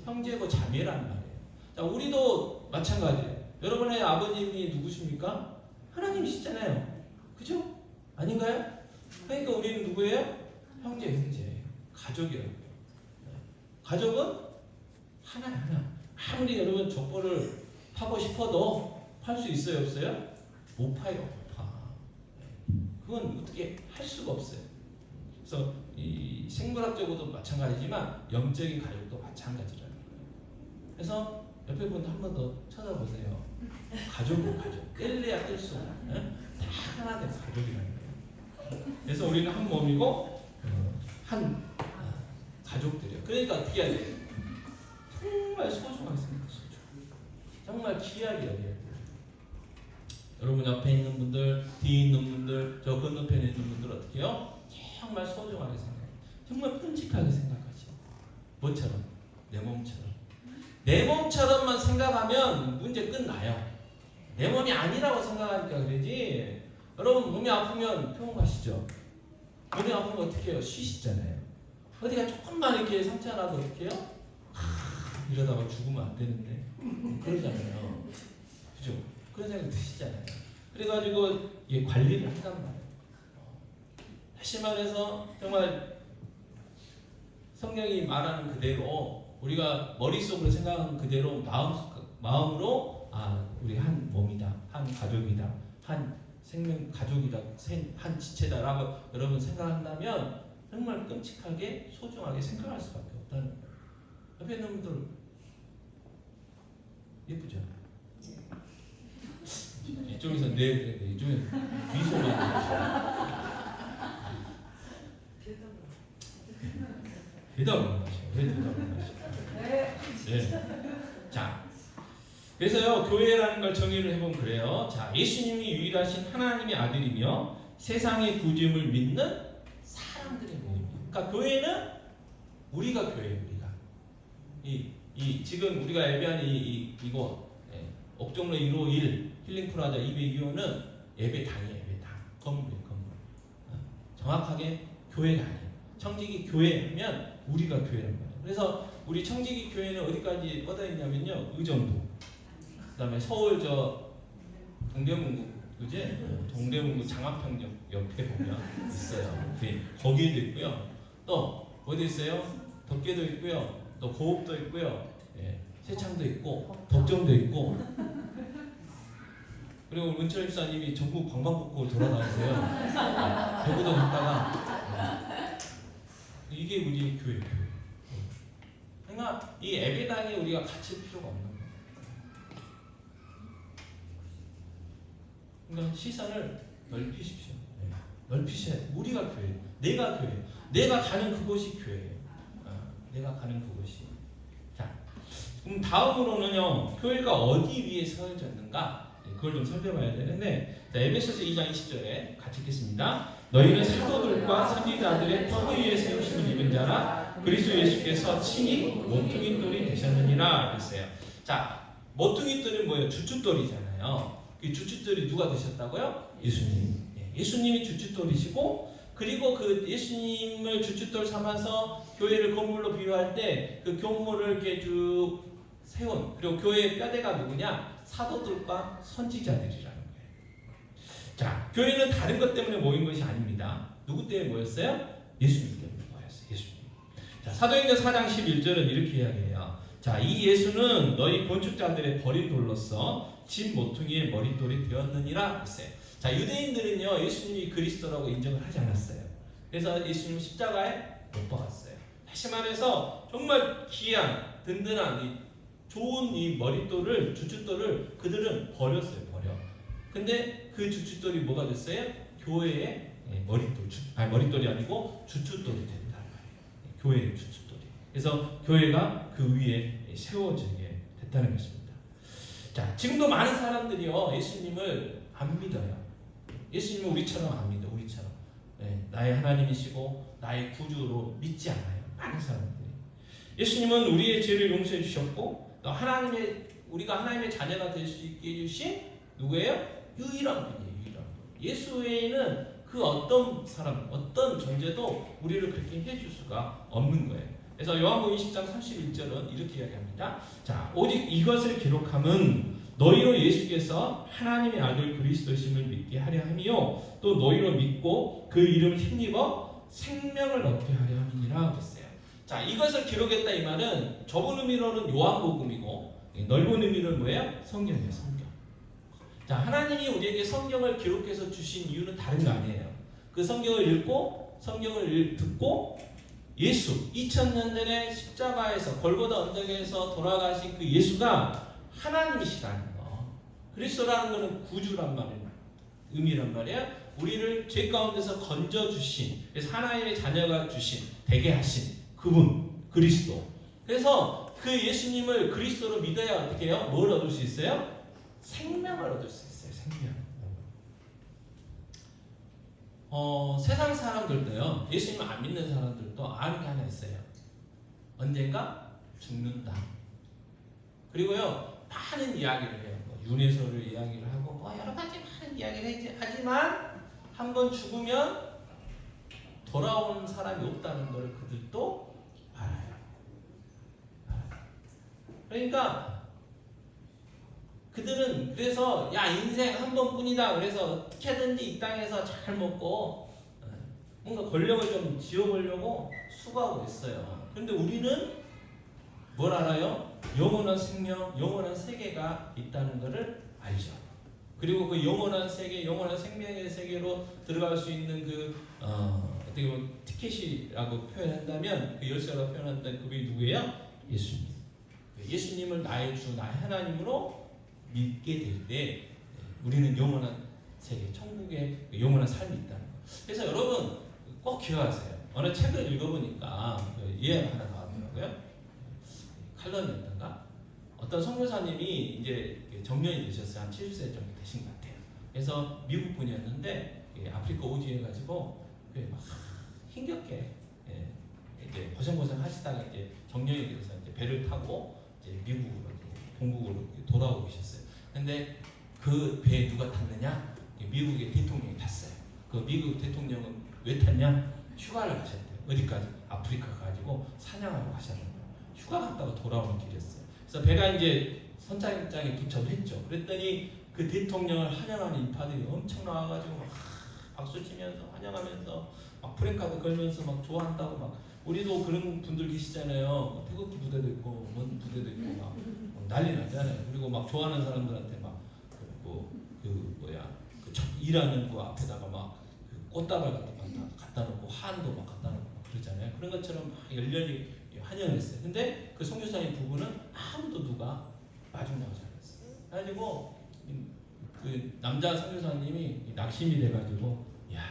형제고 자매란 말이에요. 자, 우리도 마찬가지예요. 여러분의 아버님이 누구십니까? 하나님이시잖아요. 그죠? 아닌가요? 그러니까 우리는 누구예요? 형제예요. 가족이라고요. 가족은 하나야, 하나. 아무리 여러분 족보를 파고 싶어도 팔 수 있어요, 없어요? 못 파요, 못 파. 그건 어떻게 할 수가 없어요. 그래서 이 생물학적으로도 마찬가지지만 영적인 가족도 마찬가지라는 거예요. 그래서 옆에 분 한 번 더 쳐다보세요. 가족은 가족. 뗄래야 뗄 수 없는 다 하나 된 가족이라는 거예요. 그래서 우리는 한 몸이고 한 가족들이에요. 그러니까 어떻게 해야 돼요? 정말 소중하게 생각하시죠. 정말 귀하게 여겨야 돼요. 여러분 옆에 있는 분들, 뒤에 있는 분들, 저 건너편에 있는 분들 어떻게 해요? 정말 소중하게 생각해요. 정말 끔찍하게 생각하죠. 뭐처럼? 내 몸처럼. 내 몸처럼만 생각하면 문제 끝나요. 내 몸이 아니라고 생각하니까 그러지. 여러분 몸이 아프면 병원 가시죠. 몸이 아프면 어떻게 해요? 쉬시잖아요. 어디가 조금만 이렇게 상처 나도 어떻게 해요? 이러다가 죽으면 안 되는데 그러잖아요. 그죠? 그런 생각이 드시잖아요. 그래가지고 이게 관리를 한단 말이에요. 다시 말해서 정말 성령이 말하는 그대로 우리가 머릿속으로 생각하는 그대로 마음으로 우리 한 몸이다, 한 가족이다, 한 생명 가족이다, 한 지체다라고 여러분 생각한다면 정말 끔찍하게 소중하게 생각할 수밖에 없다는 거예요. 옆에 있는 분들 예쁘죠? 이쪽에서 이쪽에 미소만 대답을 안 하시고 왜 대답을 안 하시고 그래서요, 교회라는 걸 정의를 해보면 그래요. 자, 예수님이 유일하신 하나님의 아들이며 세상의 구주임을 믿는 사람들의 모임이에요. 그러니까 교회는 우리가 교회예요. 우리가 지금 우리가 예배하는 이곳 옥정로 1호 1 힐링프라자 202호는 예배당이에요. 예배당 건물이에요. 건물. 정확하게 교회가 아니에요. 청지기 교회면 우리가 교회란 말이에요. 그래서 우리 청지기 교회는 어디까지 뻗어 있냐면요, 의정부, 그다음에 서울 동대문구, 그지? 동대문구 장안평역 옆에 보면 있어요. 거기에도 있고요. 또 어디 있어요? 덕계도 있고요. 또 고읍도 있고요. 세창도 있고 덕정도 있고. 그리고 문철 집사님이 전국 방방곡곡을 돌아다니세요. 대구도 갔다가. 이게 우리 교회. 그러니까 이 예배당에 우리가 갇힐 필요가 없는 거예요. 그러니까 시선을 넓히십시오. 넓히셔야 돼요. 우리가 교회예요. 내가 교회예요. 내가 가는 그곳이 교회예요. 내가 가는 그곳이. 자, 그럼 다음으로는요, 교회가 어디 위에 세워졌는가? 그걸 좀 살펴봐야 되는데, 자, 에베소서 2장 20절에 같이 읽겠습니다. 너희는 사도들과 선지자들의 터무 위에 세우심을 입은 자라 그리스도 예수께서 친히 모퉁이돌이 되셨느니라 그랬어요. 자, 모퉁이돌이 뭐예요? 주춧돌이잖아요. 그 주춧돌이 누가 되셨다고요? 예수님. 예수님이 주춧돌이시고, 그리고 그 예수님을 주춧돌 삼아서 교회를 건물로 비유할 때 그 교물을 이렇게 쭉 세운, 그리고 교회의 뼈대가 누구냐? 사도들과 선지자들이라는 거예요. 자, 교회는 다른 것 때문에 모인 것이 아닙니다. 누구 때문에 모였어요? 예수님 때문에 모였어요. 예수님. 자, 사도행전 4장 11절은 이렇게 이야기해요. 자, 이 예수는 너희 건축자들의 버린 돌로서 진 모퉁이의 머릿돌이 되었느니라 했어요. 자, 유대인들은요, 예수님이 그리스도라고 인정을 하지 않았어요. 그래서 예수님 십자가에 못 박았어요. 다시 말해서 정말 귀한, 든든한, 좋은 이 머릿돌을, 주춧돌을 그들은 버렸어요. 버려. 근데 그 주춧돌이 뭐가 됐어요? 교회의 머릿돌, 머릿돌이 아니고 주춧돌이 됐다는 말이에요. 교회의 주춧돌이. 그래서 교회가 그 위에 세워지게 됐다는 것입니다. 자, 지금도 많은 사람들이요, 예수님을 안 믿어요. 예수님은 우리처럼 안 믿어. 우리처럼 나의 하나님이시고 나의 구주로 믿지 않아요. 많은 사람들이. 예수님은 우리의 죄를 용서해 주셨고, 또 우리가 하나님의 자녀가 될 수 있게 해주신 누구예요? 유일한 분이에요. 유일한 분. 예수 외에는 그 어떤 사람, 어떤 존재도 우리를 그렇게 해줄 수가 없는 거예요. 그래서 요한복음 20장 31절은 이렇게 이야기합니다. 자, 오직 이것을 기록함은 너희로 예수께서 하나님의 아들 그리스도심을 믿게 하려 함이요, 또 너희로 믿고 그 이름을 힘입어 생명을 얻게 하려 함이니라 그랬어요. 자, 이것을 기록했다 이 말은 좁은 의미로는 요한복음이고, 넓은 의미는 뭐예요? 성경이에요. 성경. 자, 하나님이 우리에게 성경을 기록해서 주신 이유는 다른 거 아니에요. 그 성경을 읽고 성경을 듣고 예수, 2000년 전에 십자가에서 골고다 언덕에서 돌아가신 그 예수가 하나님이시라는 거. 그리스도라는 것은 구주란 말이에요. 의미란 말이에요. 우리를 죄 가운데서 건져주신, 그래서 하나님의 자녀가 되게 하신 그분, 그리스도. 그래서 그 예수님을 그리스도로 믿어야 어떻게 해요? 뭘 얻을 수 있어요? 생명을 얻을 수 있어요. 생명. 세상 사람들도요, 예수님 안 믿는 사람들도 아는 게 하나 있어요. 언젠가 죽는다. 그리고요, 많은 이야기를 해요. 윤회설을 이야기를 하고, 여러 가지 많은 이야기를 하지만 한 번 죽으면 돌아오는 사람이 없다는 걸 그들도 알아요. 그러니까 그들은 그래서 인생 한 번뿐이다. 그래서 어떻게든지 이 땅에서 잘 먹고 뭔가 권력을 좀 지어보려고 수고하고 있어요. 그런데 우리는 뭘 알아요? 영원한 생명, 영원한 세계가 있다는 것을 알죠. 그리고 그 영원한 세계, 영원한 생명의 세계로 들어갈 수 있는 어떻게 보면 티켓이라고 표현한다면, 그 열쇠라고 표현한다면 그게 누구예요? 예수님. 예수님을 나의 주, 나의 하나님으로 믿게 될 때 우리는 영원한 세계, 천국의 영원한 삶이 있다는 거. 그래서 여러분 꼭 기억하세요. 어느 책을 읽어보니까 예언 하나 나왔더라고요. 칼럼이었던가? 어떤 선교사님이 이제 정년이 되셨어요. 한 70세 정도 되신 것 같아요. 그래서 미국 분이었는데 아프리카 오지해가지고 막 힘겹게 이제 고생고생 하시다가 이제 정년이 돼서 이제 배를 타고 이제 미국으로 동국으로 돌아오고 계셨어요. 근데 그 배에 누가 탔느냐? 미국의 대통령이 탔어요. 그 미국 대통령은 왜 탔냐? 휴가를 가셨대요. 어디까지? 아프리카 가지고 사냥하러 가셨는 거예요. 휴가 갔다가 돌아오는 길이었어요. 그래서 배가 이제 선착장에 도착을 했죠. 그랬더니 그 대통령을 환영하는 인파들이 엄청 나와가지고 막 박수 치면서 환영하면서 막 프랭카드 걸면서 막 좋아한다고 막 우리도 그런 분들 계시잖아요. 태극기 부대도 있고 뭔 부대도 있고 막 난리 나잖아요. 그리고 막 좋아하는 사람들한테 막 일하는 그 앞에다가 막 꽃다발 갖다 놓고 한도 막 갖다 놓고 막 그러잖아요. 그런 것처럼 막 열렬히 환영을 했어요. 근데 그 선교사님 부부는 아무도 누가 마중 나오지 않았어요. 그래가지고 그 남자 선교사님이 낙심이 돼가지고 야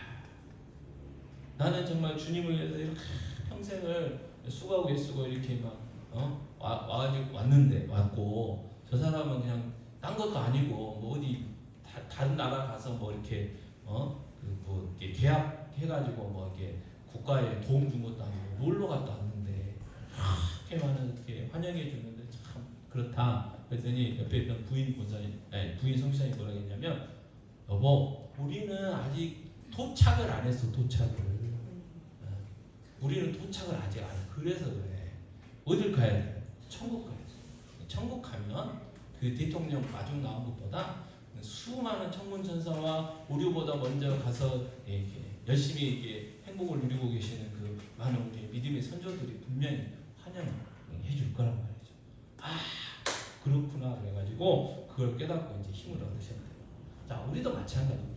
나는 정말 주님을 위해서 이렇게 평생을 수고하고 애쓰고 이렇게 막 와가지고 왔고 저 사람은 그냥 딴 것도 아니고 뭐 어디 다른 나라 가서 뭐 이렇게 이렇게 계약해가지고 뭐 이렇게 국가에 도움 준 것도 아니고 놀러 갔다 왔는데 이렇게 많은 이렇게 환영해 주는데 참 그렇다. 그랬더니 옆에 있던 부인 성시장이 뭐라고 했냐면 여보 우리는 아직 도착을 안 했어. 우리는 도착을 아직 안 해. 그래서 그래. 어딜 가야 돼? 천국 가야 돼. 천국 가면 그 대통령 마중 나온 것보다 수많은 천군천사와 우리보다 먼저 가서 이렇게 열심히 이렇게 행복을 누리고 계시는 그 많은 우리 믿음의 선조들이 분명히 환영해 줄 거란 말이죠. 아 그렇구나 그래가지고 그걸 깨닫고 이제 힘을 얻으셨대요. 자 우리도 마찬가지입니다.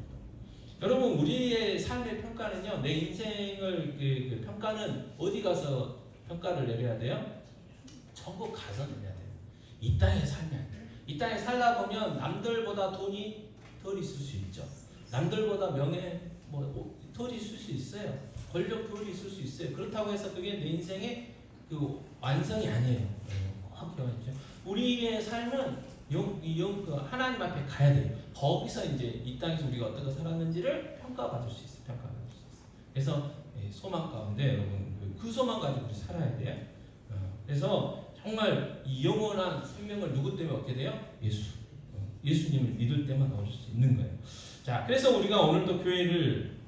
여러분 우리의 삶의 평가는요 내 인생을 그 평가는 어디 가서 평가를 내려야 돼요? 천국 가서 내려야 돼요. 이 땅의 삶이 아니에요. 이 땅에 살다 보면 남들보다 돈이 덜 있을 수 있죠. 남들보다 명예 덜 있을 수 있어요. 권력 덜 있을 수 있어요. 그렇다고 해서 그게 내 인생의 그 완성이 아니에요. 꼭 기억하십시오. 우리의 삶은 하나님 앞에 가야 돼요. 거기서 이제 이 땅에서 우리가 어떻게 살았는지를 평가받을 수 있어요. 그래서 소망 가운데 여러분 그 소망 가지고 우리 살아야 돼요. 그래서 정말 이 영원한 생명을 누구 때문에 얻게 돼요? 예수님을 믿을 때만 얻을 수 있는 거예요. 자, 그래서 우리가 오늘도 교회를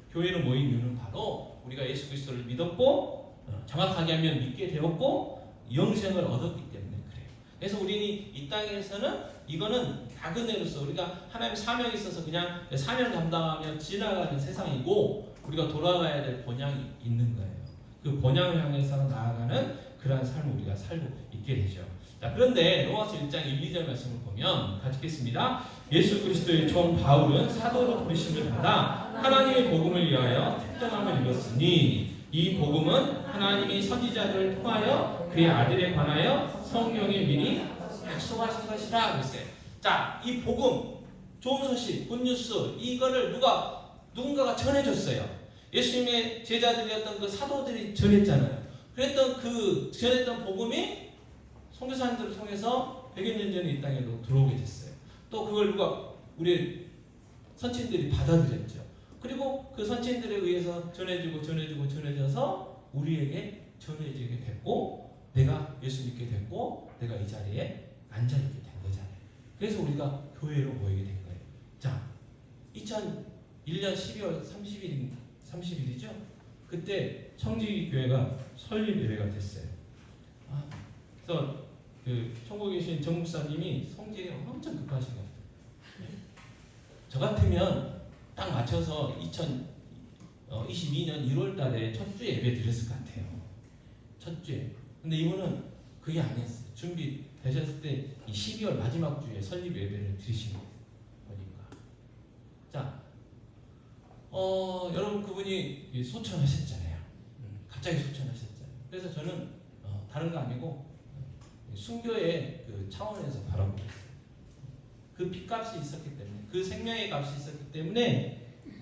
모인 이유는 바로 우리가 예수 그리스도를 믿었고 정확하게 하면 믿게 되었고 영생을 얻었기 때문에 그래요. 그래서 우리는 이 땅에서는 이거는 작은 애로서 우리가 하나님 사명이 있어서 그냥 사명 감당하며 지나가는 세상이고 우리가 돌아가야 될 본향이 있는 거예요. 그 본향을 향해서 나아가는 그러한 삶을 우리가 살고 있게 되죠. 자, 그런데 로마서 1장 1, 2절 말씀을 보면 같이 읽겠습니다. 예수 그리스도의 종 바울은 사도로 부르심을 받아 하나님의 복음을 위하여 특정함을 입었으니 이 복음은 하나님이 선지자들을 통하여 그의 아들에 관하여 성령에 미리 약속하신 것이라 그랬어요. 자, 이 복음, 좋은 소식, 굿뉴스 이거를 누군가가 전해줬어요. 예수님의 제자들이었던 그 사도들이 전했잖아요. 전했던 복음이 선교사님들을 통해서 100여 년 전에 이 땅에도 들어오게 됐어요. 또 그걸 우리 선친들이 받아들였죠. 그리고 그 선친들에 의해서 전해져서 우리에게 전해지게 됐고 내가 예수 믿게 됐고 내가 이 자리에 앉아있게 된 거잖아요. 그래서 우리가 교회로 모이게 된 거예요. 자, 2001년 12월 30일이죠? 그때 청지교회가 설립 예배가 됐어요. 그래서 그 천국에 계신 정 목사님이 성질이 엄청 급하신 것 같아요. 저 같으면 딱 맞춰서 2022년 1월 달에 첫 주에 예배 드렸을 것 같아요. 첫 주에. 근데 이분은 그게 아니었어요. 준비되셨을 때 12월 마지막 주에 설립 예배를 드리신 거니까. 자, 여러분 그분이 소천하셨잖아요. 갑자기 소천하셨잖아요. 그래서 저는 다른 거 아니고 순교의 그 차원에서 바라보고 있어요. 그 핏값이 있었기 때문에 그 생명의 값이 있었기 때문에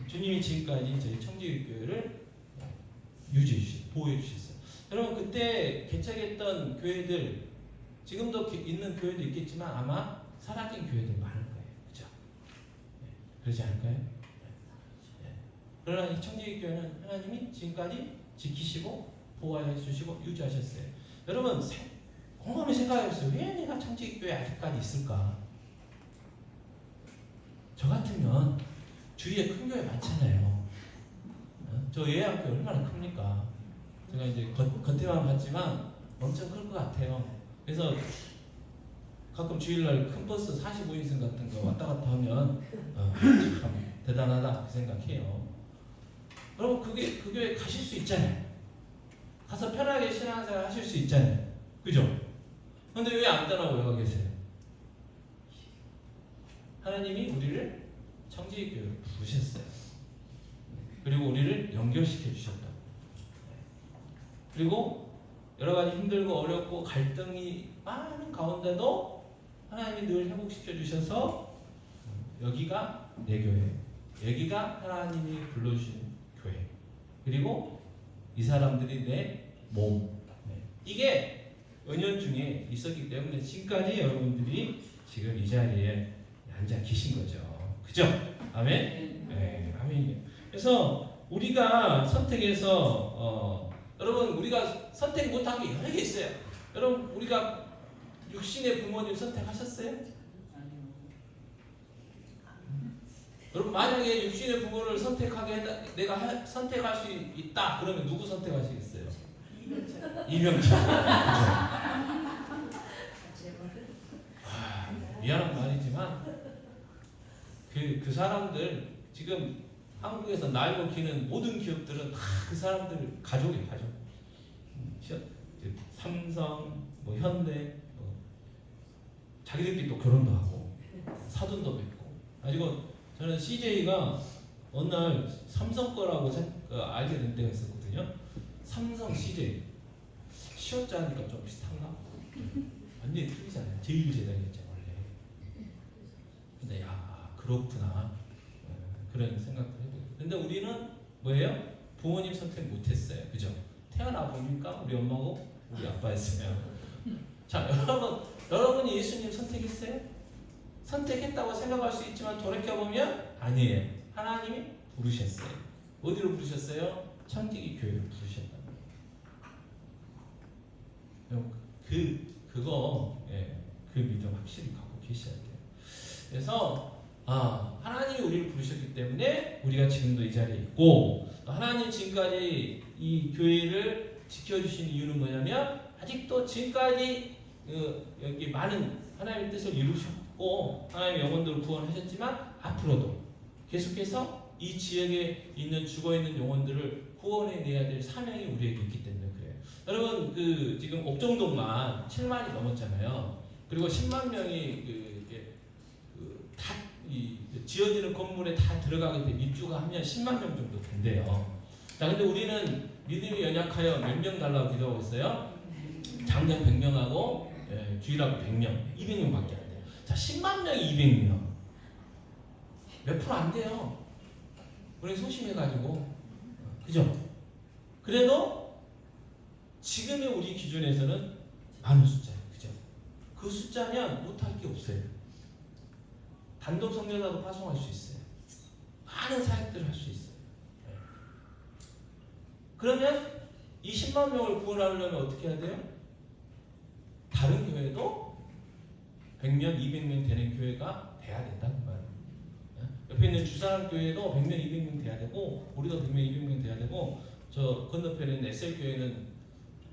주님이 지금까지 저희 청지교회를 유지해 주셨어요. 보호해 주셨어요. 여러분 그때 개척했던 교회들 지금도 있는 교회도 있겠지만 아마 사라진 교회도 많을 거예요. 그죠? 네. 그러지 않을까요? 네. 그러나 이 청지기 교회는 하나님이 지금까지 지키시고 보호해 주시고 유지하셨어요. 여러분 곰곰이 생각해보세요. 왜 내가 청지기 교회 아직까지 있을까? 저 같으면 주위에 큰 교회 많잖아요. 저 예약교회 얼마나 큽니까? 제가 이제 겉에만 봤지만 엄청 클 것 같아요. 그래서 가끔 주일날 큰 버스 45인승 같은 거 왔다 갔다 하면 참 대단하다 그 생각해요. 여러분 그 교회 가실 수 있잖아요. 가서 편하게 신앙생활 하실 수 있잖아요. 그죠? 근데 왜 안 떠나고 여기 계세요? 하나님이 우리를 청지기 교회로 부르셨어요. 그리고 우리를 연결시켜 주셨다. 그리고 여러 가지 힘들고 어렵고 갈등이 많은 가운데도 하나님이 늘 회복시켜 주셔서 여기가 내 교회, 여기가 하나님이 불러주신 교회, 그리고 이 사람들이 내 몸. 이게 은연중에 있었기 때문에 지금까지 여러분들이 지금 이 자리에 앉아 계신 거죠. 그죠? 아멘? 네, 아멘이에요. 그래서 우리가 선택해서 여러분 우리가 선택 못한 게 여러 개 있어요. 여러분 우리가 육신의 부모님 선택하셨어요? 여러분 만약에 육신의 부모를 내가 선택할 수 있다 그러면 누구 선택하시겠어요? 이명철. 미안한 말이지만 그 사람들 지금 한국에서 날고 기는 모든 기업들은 다 그 사람들 가족이에요. 가족. 삼성, 뭐 현대, 자기들끼리 또 결혼도 하고 사돈도 뵙고. 가지고 저는 CJ가 어느 날 삼성 거라고 알게 된 때가 있었거든요. 삼성 CJ 시어자 하니까 좀 비슷한가? 완전히 틀리잖아요. 제1재단이었죠 원래. 근데 야 그렇구나 그런 생각도 해보고. 근데 우리는 뭐예요? 부모님 선택 못했어요. 그죠? 태어나 보니까 우리 엄마고 우리 아빠였어요. 자 여러분이 예수님 선택했어요? 선택했다고 생각할 수 있지만 돌이켜보면 아니에요. 하나님이 부르셨어요. 어디로 부르셨어요? 청지기 교회로 부르셨다. 그 믿음 확실히 갖고 계셔야 돼요. 그래서 하나님이 우리를 부르셨기 때문에 우리가 지금도 이 자리에 있고, 하나님 지금까지 이 교회를 지켜주신 이유는 뭐냐면 아직도 지금까지 여기 많은 하나님의 뜻을 이루셨고 하나님의 영혼들을 구원하셨지만 앞으로도 계속해서 이 지역에 있는 죽어있는 영혼들을 구원해내야 될 사명이 우리에게 있기 때문에 그래요. 여러분 지금 옥정동만 7만이 넘었잖아요. 그리고 10만 명이 다 지어지는 건물에 다 들어가게 되면 입주가 하면 10만 명 정도 된대요. 자, 근데 우리는 믿음이 연약하여 몇 명 달라고 기도하고 있어요? 작년 100명하고 주일하고 100명, 200명밖에 안 돼요. 자, 10만 명이 200명. 몇 프로 안 돼요. 우리 소심해가지고. 그죠? 그래도 지금의 우리 기준에서는 많은 숫자예요. 그죠? 그 숫자면 못할 게 없어요. 단독 성전화도 파송할 수 있어요. 많은 사역들을 할 수 있어요. 그러면 이 10만 명을 구원하려면 어떻게 해야 돼요? 다른 교회도 100명, 200명 되는 교회가 돼야 된다는 말이에요. 옆에 있는 주사람 교회도 100명, 200명 돼야 되고 우리도 100명, 200명 돼야 되고 저 건너편에 있는 SL교회는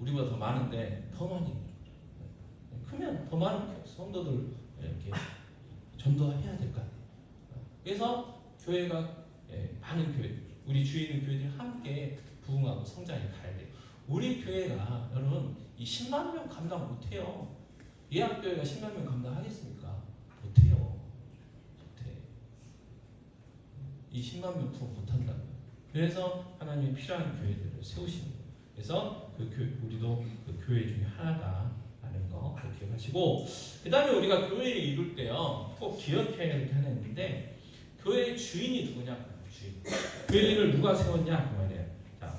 우리보다 더 많은데 더 많이 크면 더 많은 성도들 이렇게 전도해야 될 것 같아요. 그래서 교회가 많은 교회, 우리 주위에 있는 교회들이 함께 부흥하고 성장해 가야 돼요. 우리 교회가 여러분 이 10만 명 감당 못해요. 예약교회가 10만 명 감당하겠습니까? 못해요. 못해. 이 10만 명 부흥 못한다고요. 그래서 하나님이 필요한 교회들을 세우시는 거예요. 그래서 우리도 그 교회 중에 하나다라는 거 기억하시고, 그 다음에 우리가 교회를 이룰 때요 꼭 기억해야 될 게 하나 있는데, 교회의 주인이 누구냐? 주인. 교회를 누가 세웠냐? 그 말이에요. 자,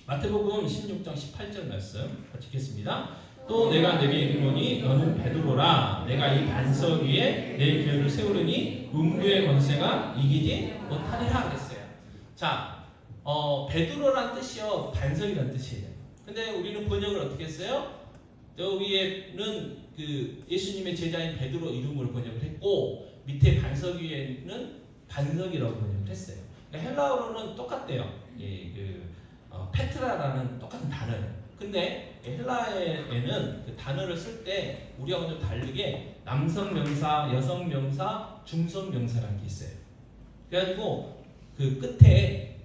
마태복음 16장 18절 말씀 같이 읽겠습니다. 또 내가 내게 이르노니 너는 베드로라. 내가 이 반석 위에 내 교회를 세우르니 음부의 권세가 이기지 못하리라 그랬어요. 자, 베드로란 뜻이요 반석이란 뜻이에요. 근데 우리는 번역을 어떻게 했어요? 여기에는 그 예수님의 제자인 베드로 이름으로 번역을 했고 밑에 반석 위에는 반석이라고 번역을 했어요. 그러니까 헬라어로는 똑같대요. 페트라라는 똑같은 단어예요. 근데 헬라어에는 그 단어를 쓸 때 우리하고 좀 다르게 남성 명사, 여성 명사, 중성 명사라는 게 있어요. 그래가지고 그 끝에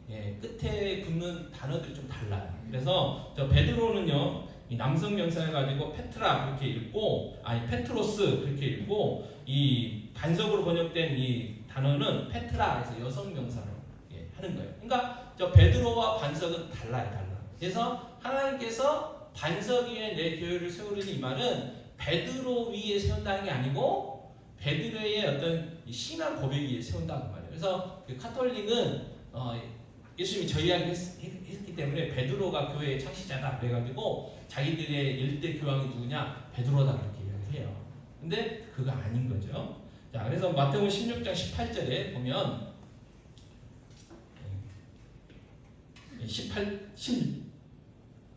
붙는 단어들이 좀 달라요. 그래서 저 베드로는요, 이 남성 명사를 가지고 페트라 그렇게 읽고, 아니 페트로스 그렇게 읽고, 이 반석으로 번역된 이 단어는 페트라에서 여성 명사로 하는 거예요. 그러니까 저 베드로와 반석은 달라요. 그래서 하나님께서 반석 위에 내 교회를 세우려니 이 말은 베드로 위에 세운다는 게 아니고 베드로의 어떤 신앙 고백 위에 세운다는 말이에요. 그래서 그 카톨릭은 예수님이 저 이야기를 했기 때문에 베드로가 교회의 창시자다 그래가지고 자기들의 일대 교황이 누구냐? 베드로다 그렇게 이야기해요. 근데 그거 아닌 거죠. 자, 그래서 마태복음 16장 18절에 보면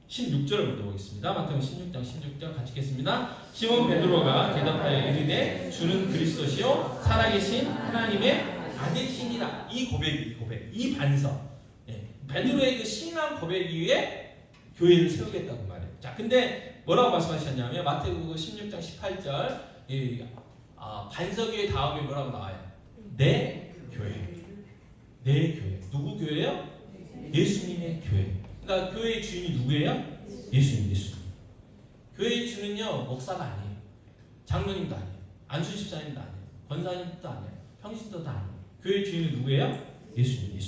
16절을 먼저 보겠습니다. 마태복음 16장 16절 같이 읽겠습니다. 시몬 베드로가 대답하여 이르되 주는 그리스도시요 살아계신 하나님의 아들이시니라. 이 고백, 이 반석. 베드로의 그 신앙 고백 위에 교회를 세우겠다고 말해요. 자, 근데 뭐라고 말씀하셨냐면 마태복음 16장 18절 반석 위에 다음에 뭐라고 나와요? 내 교회. 내 교회. 누구 교회요? 예수님의 교회. 그러니까 교회의 주인이 누구예요? 예수님. 교회의 주는요 목사가 아니에요. 장로님도 아니에요. 안수 집사님도 아니에요. 권사님도 아니에요. 평신도도 아니에요. 교회의 주인은 누구예요? 예수님.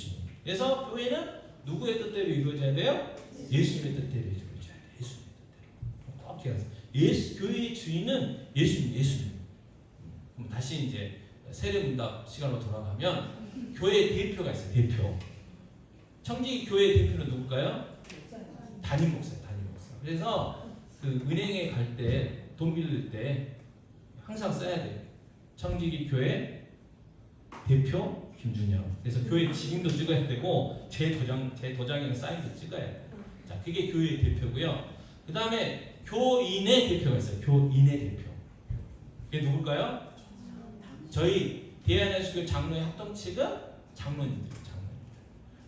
그래서 교회는 누구의 뜻대로 이루어져야 돼요? 예수님의 뜻대로 이루어져야 돼요. 예수님의 뜻대로. 꼭 기억하세요. 교회의 주인은 예수님. 그럼 다시 이제 세례문답 시간으로 돌아가면 교회의 대표가 있어요. 대표. 청지기 교회의 대표는 누굴까요? 담임 목사예요. 그래서 그 은행에 갈 때 돈 빌릴 때 항상 써야 돼요. 청지기 교회 대표 김준영. 그래서 교회 지금도 찍어야 되고 제 도장에는 사인도 찍어야 돼요. 자, 그게 교회의 대표고요. 그 다음에 교인의 대표가 있어요. 교인의 대표. 그게 누굴까요? 저희 대한예수교 장로의 합동 측은 장로님들.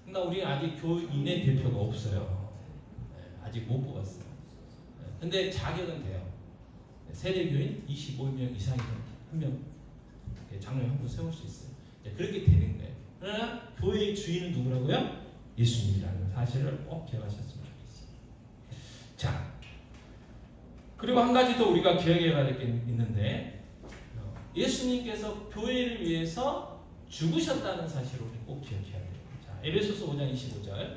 그러니까 우리는 아직 교인의 대표가 없어요. 아직 못 뽑았어요. 근데 자격은 돼요. 세례교인 25명 이상이면 한 명 장로에 한 분 세울 수 있어요. 그렇게 되는 거예요. 그러나 교회의 주인은 누구라고요? 예수님이라는 사실을 꼭 기억하셨으면 좋겠어요. 자, 그리고 한 가지 더 우리가 기억해야 될 게 있는데 예수님께서 교회를 위해서 죽으셨다는 사실을 우리 꼭 기억해야 돼요. 자, 에베소서 5장 25절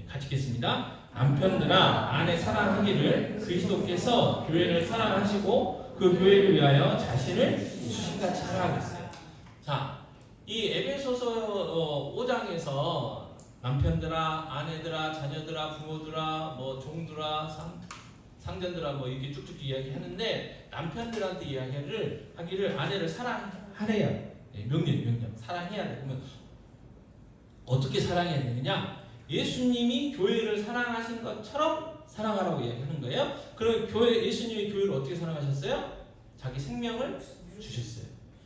같이 읽겠습니다. 남편들아 아내 사랑하기를 그리스도께서 교회를 사랑하시고 그 교회를 위하여 자신을 주신같이 사랑하겠어요. 자, 이 에베소서 5장에서 남편들아 아내들아 자녀들아 부모들아 뭐 종들아 상전들아 뭐 이렇게 쭉쭉 이야기하는데 남편들한테 하기를 아내를 사랑하래요. 명령 사랑해야 돼. 그러면 어떻게 사랑해야 되느냐? 예수님이 교회를 사랑하신 것처럼 사랑하라고 이야기하는 거예요. 그럼 예수님이 교회를 어떻게 사랑하셨어요? 자기 생명을 주셨어요.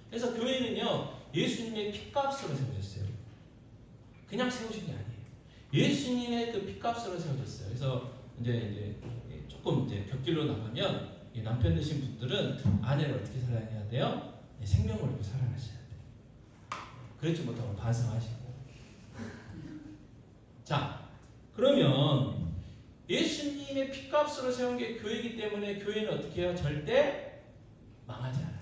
그래서 교회는요 예수님의 피값으로 세우셨어요. 그냥 세우신 게 아니에요. 예수님의 그 피값으로 세워졌어요. 그래서 이제 조금 곁길로 나가면 남편 되신 분들은 아내를 어떻게 사랑해야 돼요? 생명을 사랑하셔야 돼요. 그렇지 못하면 반성하시고. 자, 그러면 예수님의 피값으로 세운 게 교회이기 때문에 교회는 어떻게 해요? 절대 망하지 않아요.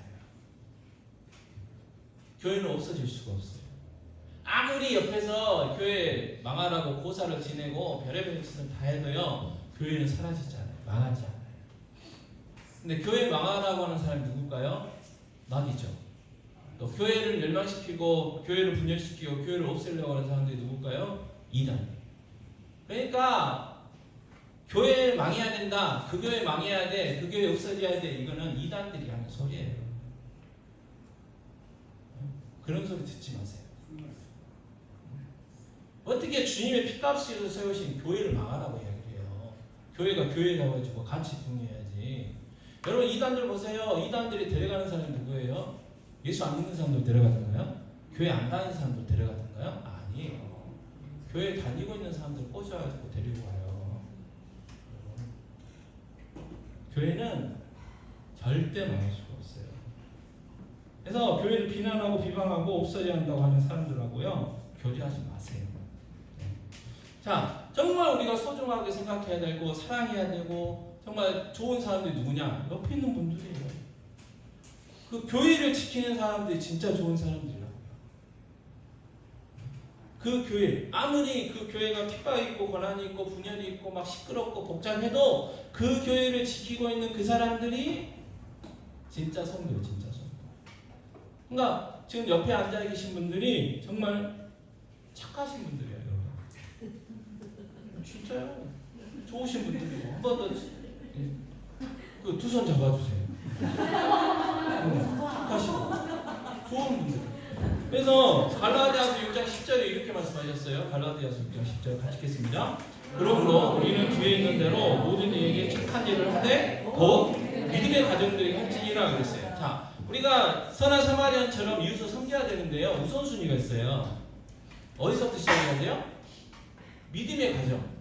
교회는 없어질 수가 없어요. 아무리 옆에서 교회 망하라고 고사를 지내고 별의별 짓을 다 해도요 교회는 사라지지 않아요. 망하지 않아요. 근데 교회 망하라고 하는 사람이 누굴까요? 마귀죠. 또 교회를 멸망시키고 교회를 분열시키고 교회를 없애려고 하는 사람들이 누굴까요? 이단이에요. 그러니까 교회 망해야 된다. 그 교회 망해야 돼. 그 교회 없어져야 돼. 이거는 이단들이 하는 소리예요. 그런 소리 듣지 마세요. 어떻게 주님의 피값으로 세우신 교회를 망하라고 이야기를 해요. 교회가 교회라고 같이 분해야지. 여러분 이단들 보세요. 이단들이 데려가는 사람이 누구예요? 예수 안 믿는 사람들 데려가던가요? 교회 안 다니는 사람들 데려가던가요? 아니에요. 교회 다니고 있는 사람들 꼬셔가지고 데리고 와요. 교회는 절대 망할 수가 없어요. 그래서 교회를 비난하고 비방하고 없어져야 한다고 하는 사람들하고요 교제하지 마세요. 자, 정말 우리가 소중하게 생각해야 되고 사랑해야 되고 정말 좋은 사람들이 누구냐? 옆에 있는 분들이에요. 그 교회를 지키는 사람들이 진짜 좋은 사람들이라고요. 그 교회, 아무리 그 교회가 핍박이 있고 고난이 있고 분열이 있고 막 시끄럽고 복잡해도 그 교회를 지키고 있는 그 사람들이 진짜 성도예요. 진짜 성도. 그러니까 지금 옆에 앉아 계신 분들이 정말 착하신 분들이에요. 진짜요. 좋으신 분들이고 한 번 더 그 두 손 잡아주세요. 착하시고 좋은 분들. 그래서 갈라디아서 6장 10절에 이렇게 말씀하셨어요. 갈라디아서 6장 10절 같이 읽겠습니다. 그러므로 우리는 뒤에 있는 대로 모든 이에게 착한 일을 하되 곧 믿음의 가정들에게 할지니라 그랬어요. 자, 우리가 선한 사마리안처럼 이웃을 섬겨야 되는데요. 우선순위가 있어요. 어디서부터 시작해야 돼요? 믿음의 가정.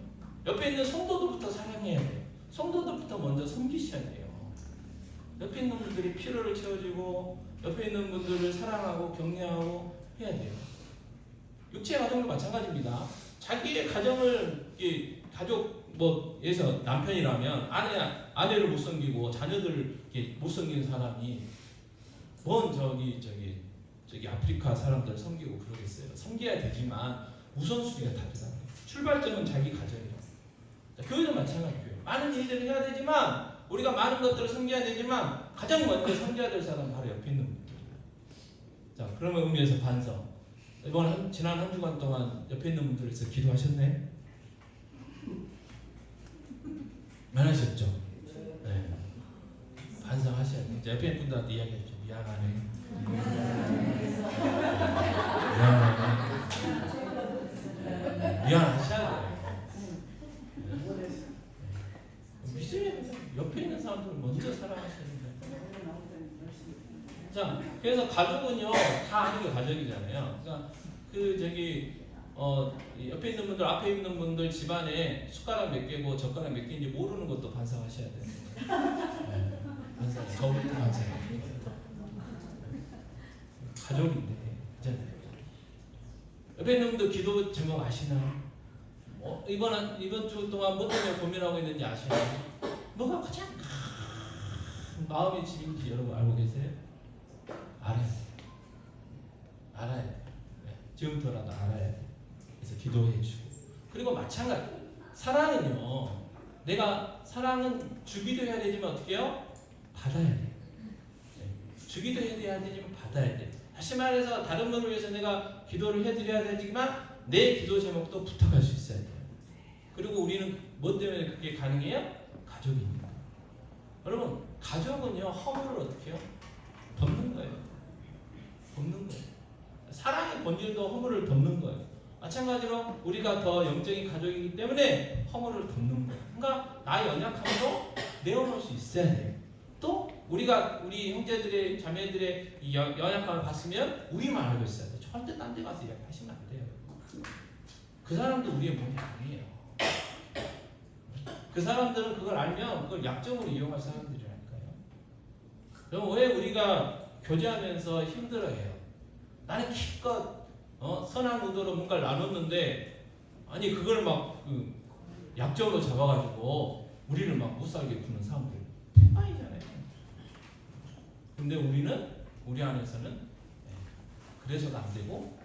옆에 있는 성도들부터 사랑해야 돼요. 성도들부터 먼저 섬기셔야 돼요. 옆에 있는 분들이 필요를 채워주고 옆에 있는 분들을 사랑하고 격려하고 해야 돼요. 육체 가정도 마찬가지입니다. 자기의 가정을 가족 예서 남편이라면 아내를 못 섬기고 자녀들을 못 섬기는 사람이 뭔 저기 아프리카 사람들 섬기고 그러겠어요. 섬겨야 되지만 우선순위가 다르다. 출발점은 자기 가정이에요. 교회도 마찬가지예요. 많은 일들을 해야 되지만 우리가 많은 것들을 섬겨야 되지만 가장 먼저 섬겨야 될 사람은 바로 옆에 있는 분들이에요. 자, 그러면 의미에서 반성. 지난 한 주간 동안 옆에 있는 분들에서 기도하셨네? 안 하셨죠? 네. 반성하셔야 돼요. 옆에 있는 분들한테 이야기했죠. 미안하네. 미안하셔야 돼요. 옆에 있는 사람들을 먼저 사랑하셔야 된다. 자, 그래서 가족은요 다 아는 게 가족이잖아요. 그러니까 옆에 있는 분들, 앞에 있는 분들 집안에 숟가락 몇 개고 젓가락 몇 개인지 모르는 것도 반성하셔야 돼요. 네, 반성. 저부터 반성. 가족인데, 그잖아요. 옆에 있는 분들 기도 제목 아시나요? 이번 주 동안 뭐 때문에 고민하고 있는지 아시나요? 뭐가 가장 마음의 집인지 여러분 알고 계세요? 알아야 돼요. 네, 지금부터라도 알아야 돼요. 그래서 기도해 주고. 그리고 마찬가지. 사랑은 주기도 해야 되지만 어떻게 해요? 받아야 돼요. 네, 주기도 해야 되지만 받아야 돼요. 다시 말해서 다른 분을 위해서 내가 기도를 해드려야 되지만 내 기도 제목도 부탁할 수 있어야 돼요. 그리고 우리는 뭐 때문에 그게 가능해요? 가족입니다. 여러분, 가족은요 허물을 어떻게 해요? 덮는 거예요. 덮는 거예요. 사랑의 본질도 허물을 덮는 거예요. 마찬가지로 우리가 더 영적인 가족이기 때문에 허물을 덮는 거예요. 그러니까 나의 연약함도 내어놓을 수 있어야 돼요. 또 우리가 우리 형제들의 자매들의 이 연약함을 봤으면 우리만 알고 있어야 돼요. 절대 딴 데 가서 이야기하시면 안 돼요. 그 사람도 우리의 몸이 아니에요. 그 사람들은 그걸 알면 그걸 약점으로 이용할 사람들이라니까요. 그럼 왜 우리가 교제하면서 힘들어해요? 나는 기껏 선한 의도로 뭔가를 나눴는데 아니 그걸 막 약점으로 잡아가지고 우리를 막 못살게 구는 사람들 대박이잖아요. 근데 우리 안에서는 그래서도 안 되고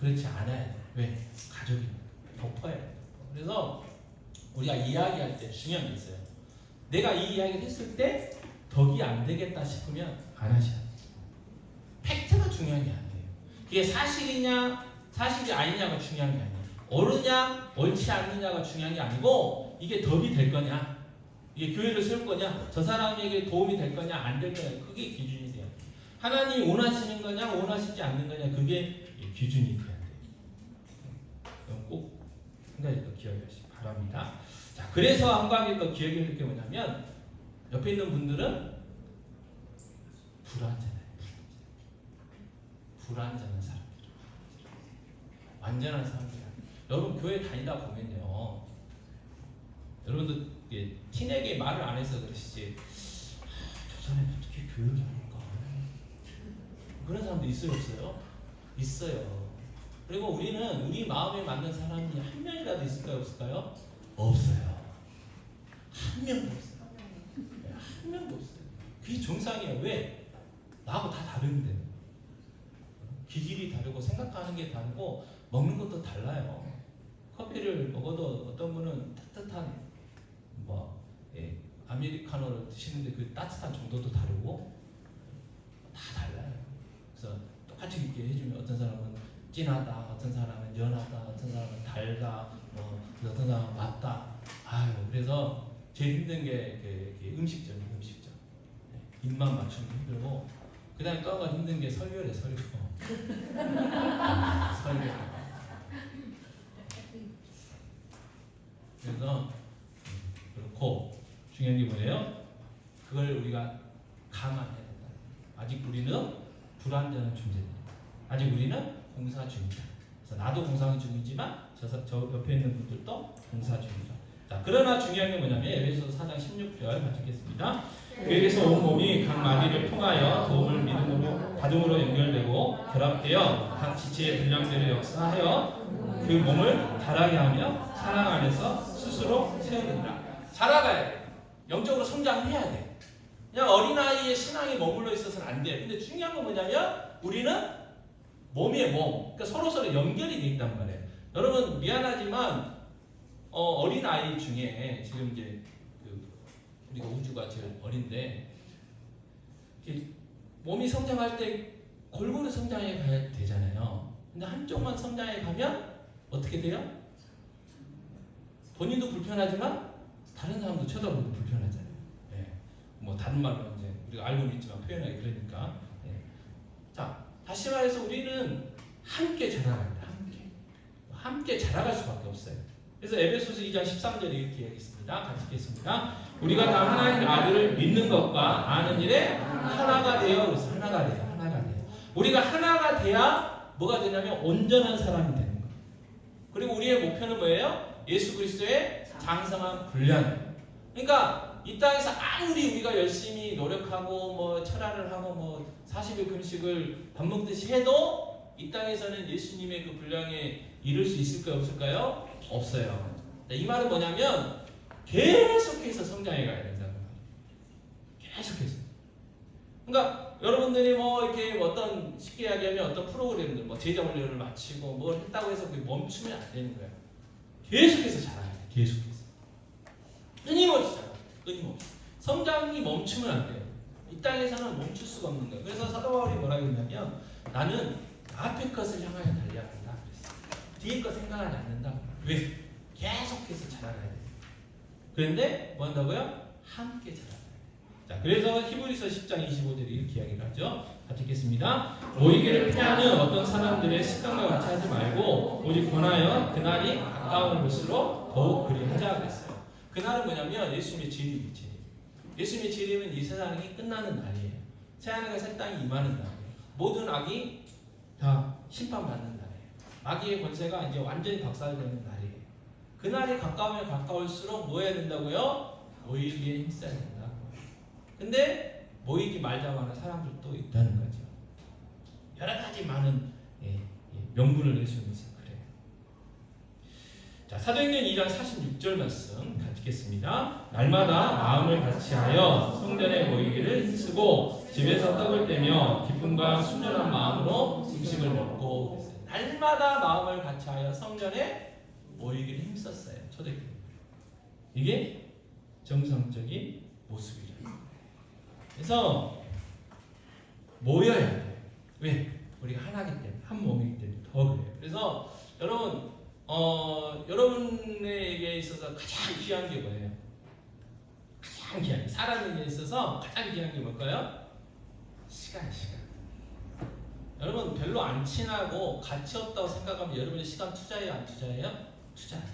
그렇지 않아야 돼. 왜? 가족이니까 덮어야 돼. 그래서 우리가 이야기할 때 중요한 게 있어요. 내가 이 이야기를 했을 때 덕이 안 되겠다 싶으면 안 하셔야 돼요. 팩트가 중요한 게 아니에요. 그게 사실이냐 사실이 아니냐가 중요한 게 아니에요. 옳으냐 옳지 않느냐가 중요한 게 아니고 이게 덕이 될 거냐, 이게 교회를 세울 거냐, 저 사람에게 도움이 될 거냐 안 될 거냐, 그게 기준이 돼요. 하나님이 원하시는 거냐 원하시지 않는 거냐, 그게 기준이 돼야 돼요. 꼭 한 가지 더 기억하시기 바랍니다. 자, 그래서 한 가지 더 기억해야 될 게 뭐냐면 옆에 있는 분들은 불완전해요. 불완전한 사람들, 완전한 사람들. 여러분 교회 다니다 보면요, 여러분들 티내게 말을 안 해서 그러시지, 저 사람이 어떻게 교회를 다닐까, 그런 사람도 있어요 없어요? 있어요. 그리고 우리는 우리 마음에 맞는 사람이 한 명이라도 있을까요 없을까요? 없어요. 한 명도 없어요. 한 명도 없어요. 그게 정상이에요. 왜? 나하고 다 다른데. 기질이 다르고 생각하는 게 다르고 먹는 것도 달라요. 커피를 먹어도 어떤 분은 따뜻한 아메리카노를 드시는데 그 따뜻한 정도도 다르고 다 달라요. 그래서 똑같이 이렇게 해주면 어떤 사람은 진하다, 어떤 사람은 연하다, 어떤 사람은 달다, 어떤 사람은 맙다. 아유, 그래서 제일 힘든 게 음식점이에요. 음식점. 입만 맞추는 게 힘들고, 그 다음에 또 하나 힘든 게 설교래, 설교. 설교. 그래서 그렇고, 중요한 게 뭐예요? 그걸 우리가 감안해야 된다. 아직 우리는 불완전한 존재입니다. 아직 우리는 공사 중이다. 그래서 나도 공사 중이지만 저 옆에 있는 분들도 공사 중이다. 자, 그러나 중요한 게 뭐냐면 에베소서 4장 16절 같이 읽겠습니다. 그에게서 온 몸이 각 마디를 통하여 도움을 믿음으로 다중으로 연결되고 결합되어 각 지체의 분량대로 역사하여 그 몸을 자라게 하며 사랑 안에서 스스로 세워낸다. 자라가야 돼. 영적으로 성장해야 돼. 그냥 어린아이의 신앙에 머물러 있어서는 안 돼. 근데 중요한 건 뭐냐면 우리는 몸이에요, 몸. 그러니까 서로 연결이 돼 있단 말이에요. 여러분 미안하지만 어린아이 중에 지금 이제 우리가 우주가 제일 어린데 몸이 성장할 때 골고루 성장해 가야 되잖아요. 근데 한쪽만 성장해 가면 어떻게 돼요? 본인도 불편하지만 다른 사람도 쳐다보고 불편하잖아요. 네. 뭐 다른 말로 이제 우리가 알고는 있지만 표현하기 그러니까. 네. 자, 다시 말해서 우리는 함께 자라갑니다. 함께 자라갈 수밖에 없어요. 그래서 에베소서 2장 13절에 이렇게 얘기했습니다. 같이 읽겠습니다. 우리가 다 하나님의 아들을 믿는 것과 아는 일에 하나가 되어, 그래서 하나가 돼요. 우리가 하나가 돼야 뭐가 되냐면 온전한 사람이 되는 거예요. 그리고 우리의 목표는 뭐예요? 예수 그리스도의 장성한 분량이에요. 그러니까 이 땅에서 아무리 우리가 열심히 노력하고 뭐 철학을 하고 뭐 40일 금식을 밥 먹듯이 해도 이 땅에서는 예수님의 그 분량에 이룰 수 있을까요? 없을까요? 없어요. 이 말은 뭐냐면 계속해서 성장해 가야 된다는 거예요. 계속해서. 그러니까 여러분들이 뭐 이렇게 어떤 쉽게 이야기하면 어떤 프로그램들 뭐 제자 훈련을 마치고 뭘 했다고 해서 그게 멈추면 안 되는 거예요. 계속해서 자라야 돼. 계속해서. 끊임없이 자라야 돼. 끊임없이. 성장이 멈추면 안 돼요. 이 땅에서는 멈출 수가 없는 거예요. 그래서 사도 바울이 뭐라고 했냐면 나는 앞에 것을 향하여 달려야 한다. 뒤에 것 생각하지 않는다. 왜? 계속해서 자라가야 돼. 그런데 뭐 한다고요? 함께 자라가야 돼. 자, 그래서 히브리서 10장 25절에 이렇게 이야기를 하죠. 같이 읽겠습니다. 모이기를 피하는 어떤 사람들의 습관과 같이 하지 말고 오직 권하여 그날이 가까운 것으로 더욱 그리하자 그랬어요. 그날은 뭐냐면 예수님의 재림이 재림. 예수님의 재림은 이 세상이 끝나는 날이에요. 새하늘과 새 땅이 임하는 날이에요. 모든 악이 다 심판받는 날이에요. 마귀의 권세가 이제 완전히 박살되는 날이에요. 그날이 가까우면 가까울수록 뭐 해야 된다고요? 모이기에 힘써야 된다고. 근데 모이기 말자마자 사람들도 있다는 거죠. 여러 가지 많은 명분을 낼 수 있어서 그래요. 자, 사도행전 2장 46절 말씀 같이 읽겠습니다. 날마다 마음을 같이하여 성전에 모이기를 힘쓰고 집에서 떡을 떼며 기쁨과 순전한 마음으로 음식을 먹고 그랬어요. 날마다 마음을 같이하여 성전에 모이기를 힘썼어요. 초대교회. 이게 정상적인 모습이죠. 그래서 모여야 돼요. 왜? 우리가 하나기 때문에, 한 몸이기 때문에 더 그래요. 그래서 여러분 여러분에게 있어서 가장 귀한 게 뭐예요? 가장 귀한, 살아가는 데 있어서 가장 귀한 게 뭘까요? 시간. 여러분 별로 안 친하고 가치 없다고 생각하면 여러분이 시간 투자해요, 안 투자해요? 투자해요.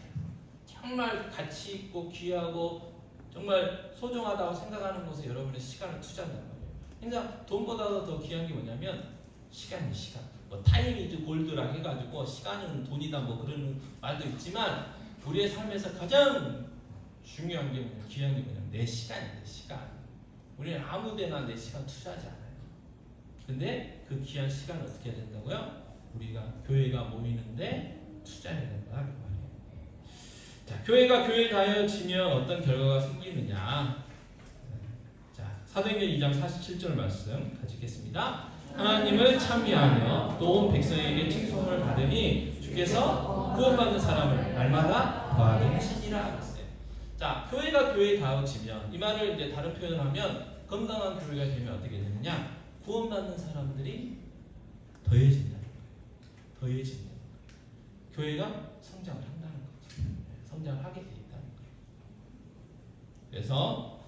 정말 가치 있고 귀하고 정말 소중하다고 생각하는 곳에 여러분의 시간을 투자한단 말이에요. 그러니까 돈보다도 더 귀한 게 뭐냐면 시간이 시간. 뭐 타임 이즈 골드라 해가지고 시간은 돈이다 뭐 그런 말도 있지만 우리의 삶에서 가장 중요한 게 뭐냐, 귀한 게 뭐냐면 내 시간이에요. 내 시간. 우리는 아무데나 내 시간 투자하지 않아요. 근데 그 귀한 시간을 어떻게 해야 된다고요? 우리가 교회가 모이는데 투자해야 된다 그 말이에요. 자, 교회가 교회를 다하여지면 어떤 결과가 생기느냐? 자, 사도행전 2장 47절 말씀 같이 읽겠습니다. 하나님을 찬미하며 또 온 백성에게 칭송을 받으니 주께서 구원받는 사람을 날마다 더하게 하시니라 했어요. 자, 교회가 교회에 다하여지면 이 말을 이제 다른 표현을 하면 건강한 교회가 되면 어떻게 되느냐? 구원받는 사람들이 더해진다는 거예요. 더해진다는 거예요. 교회가 성장을 한다는 거죠. 성장을 하게 돼 있다는 거예요. 그래서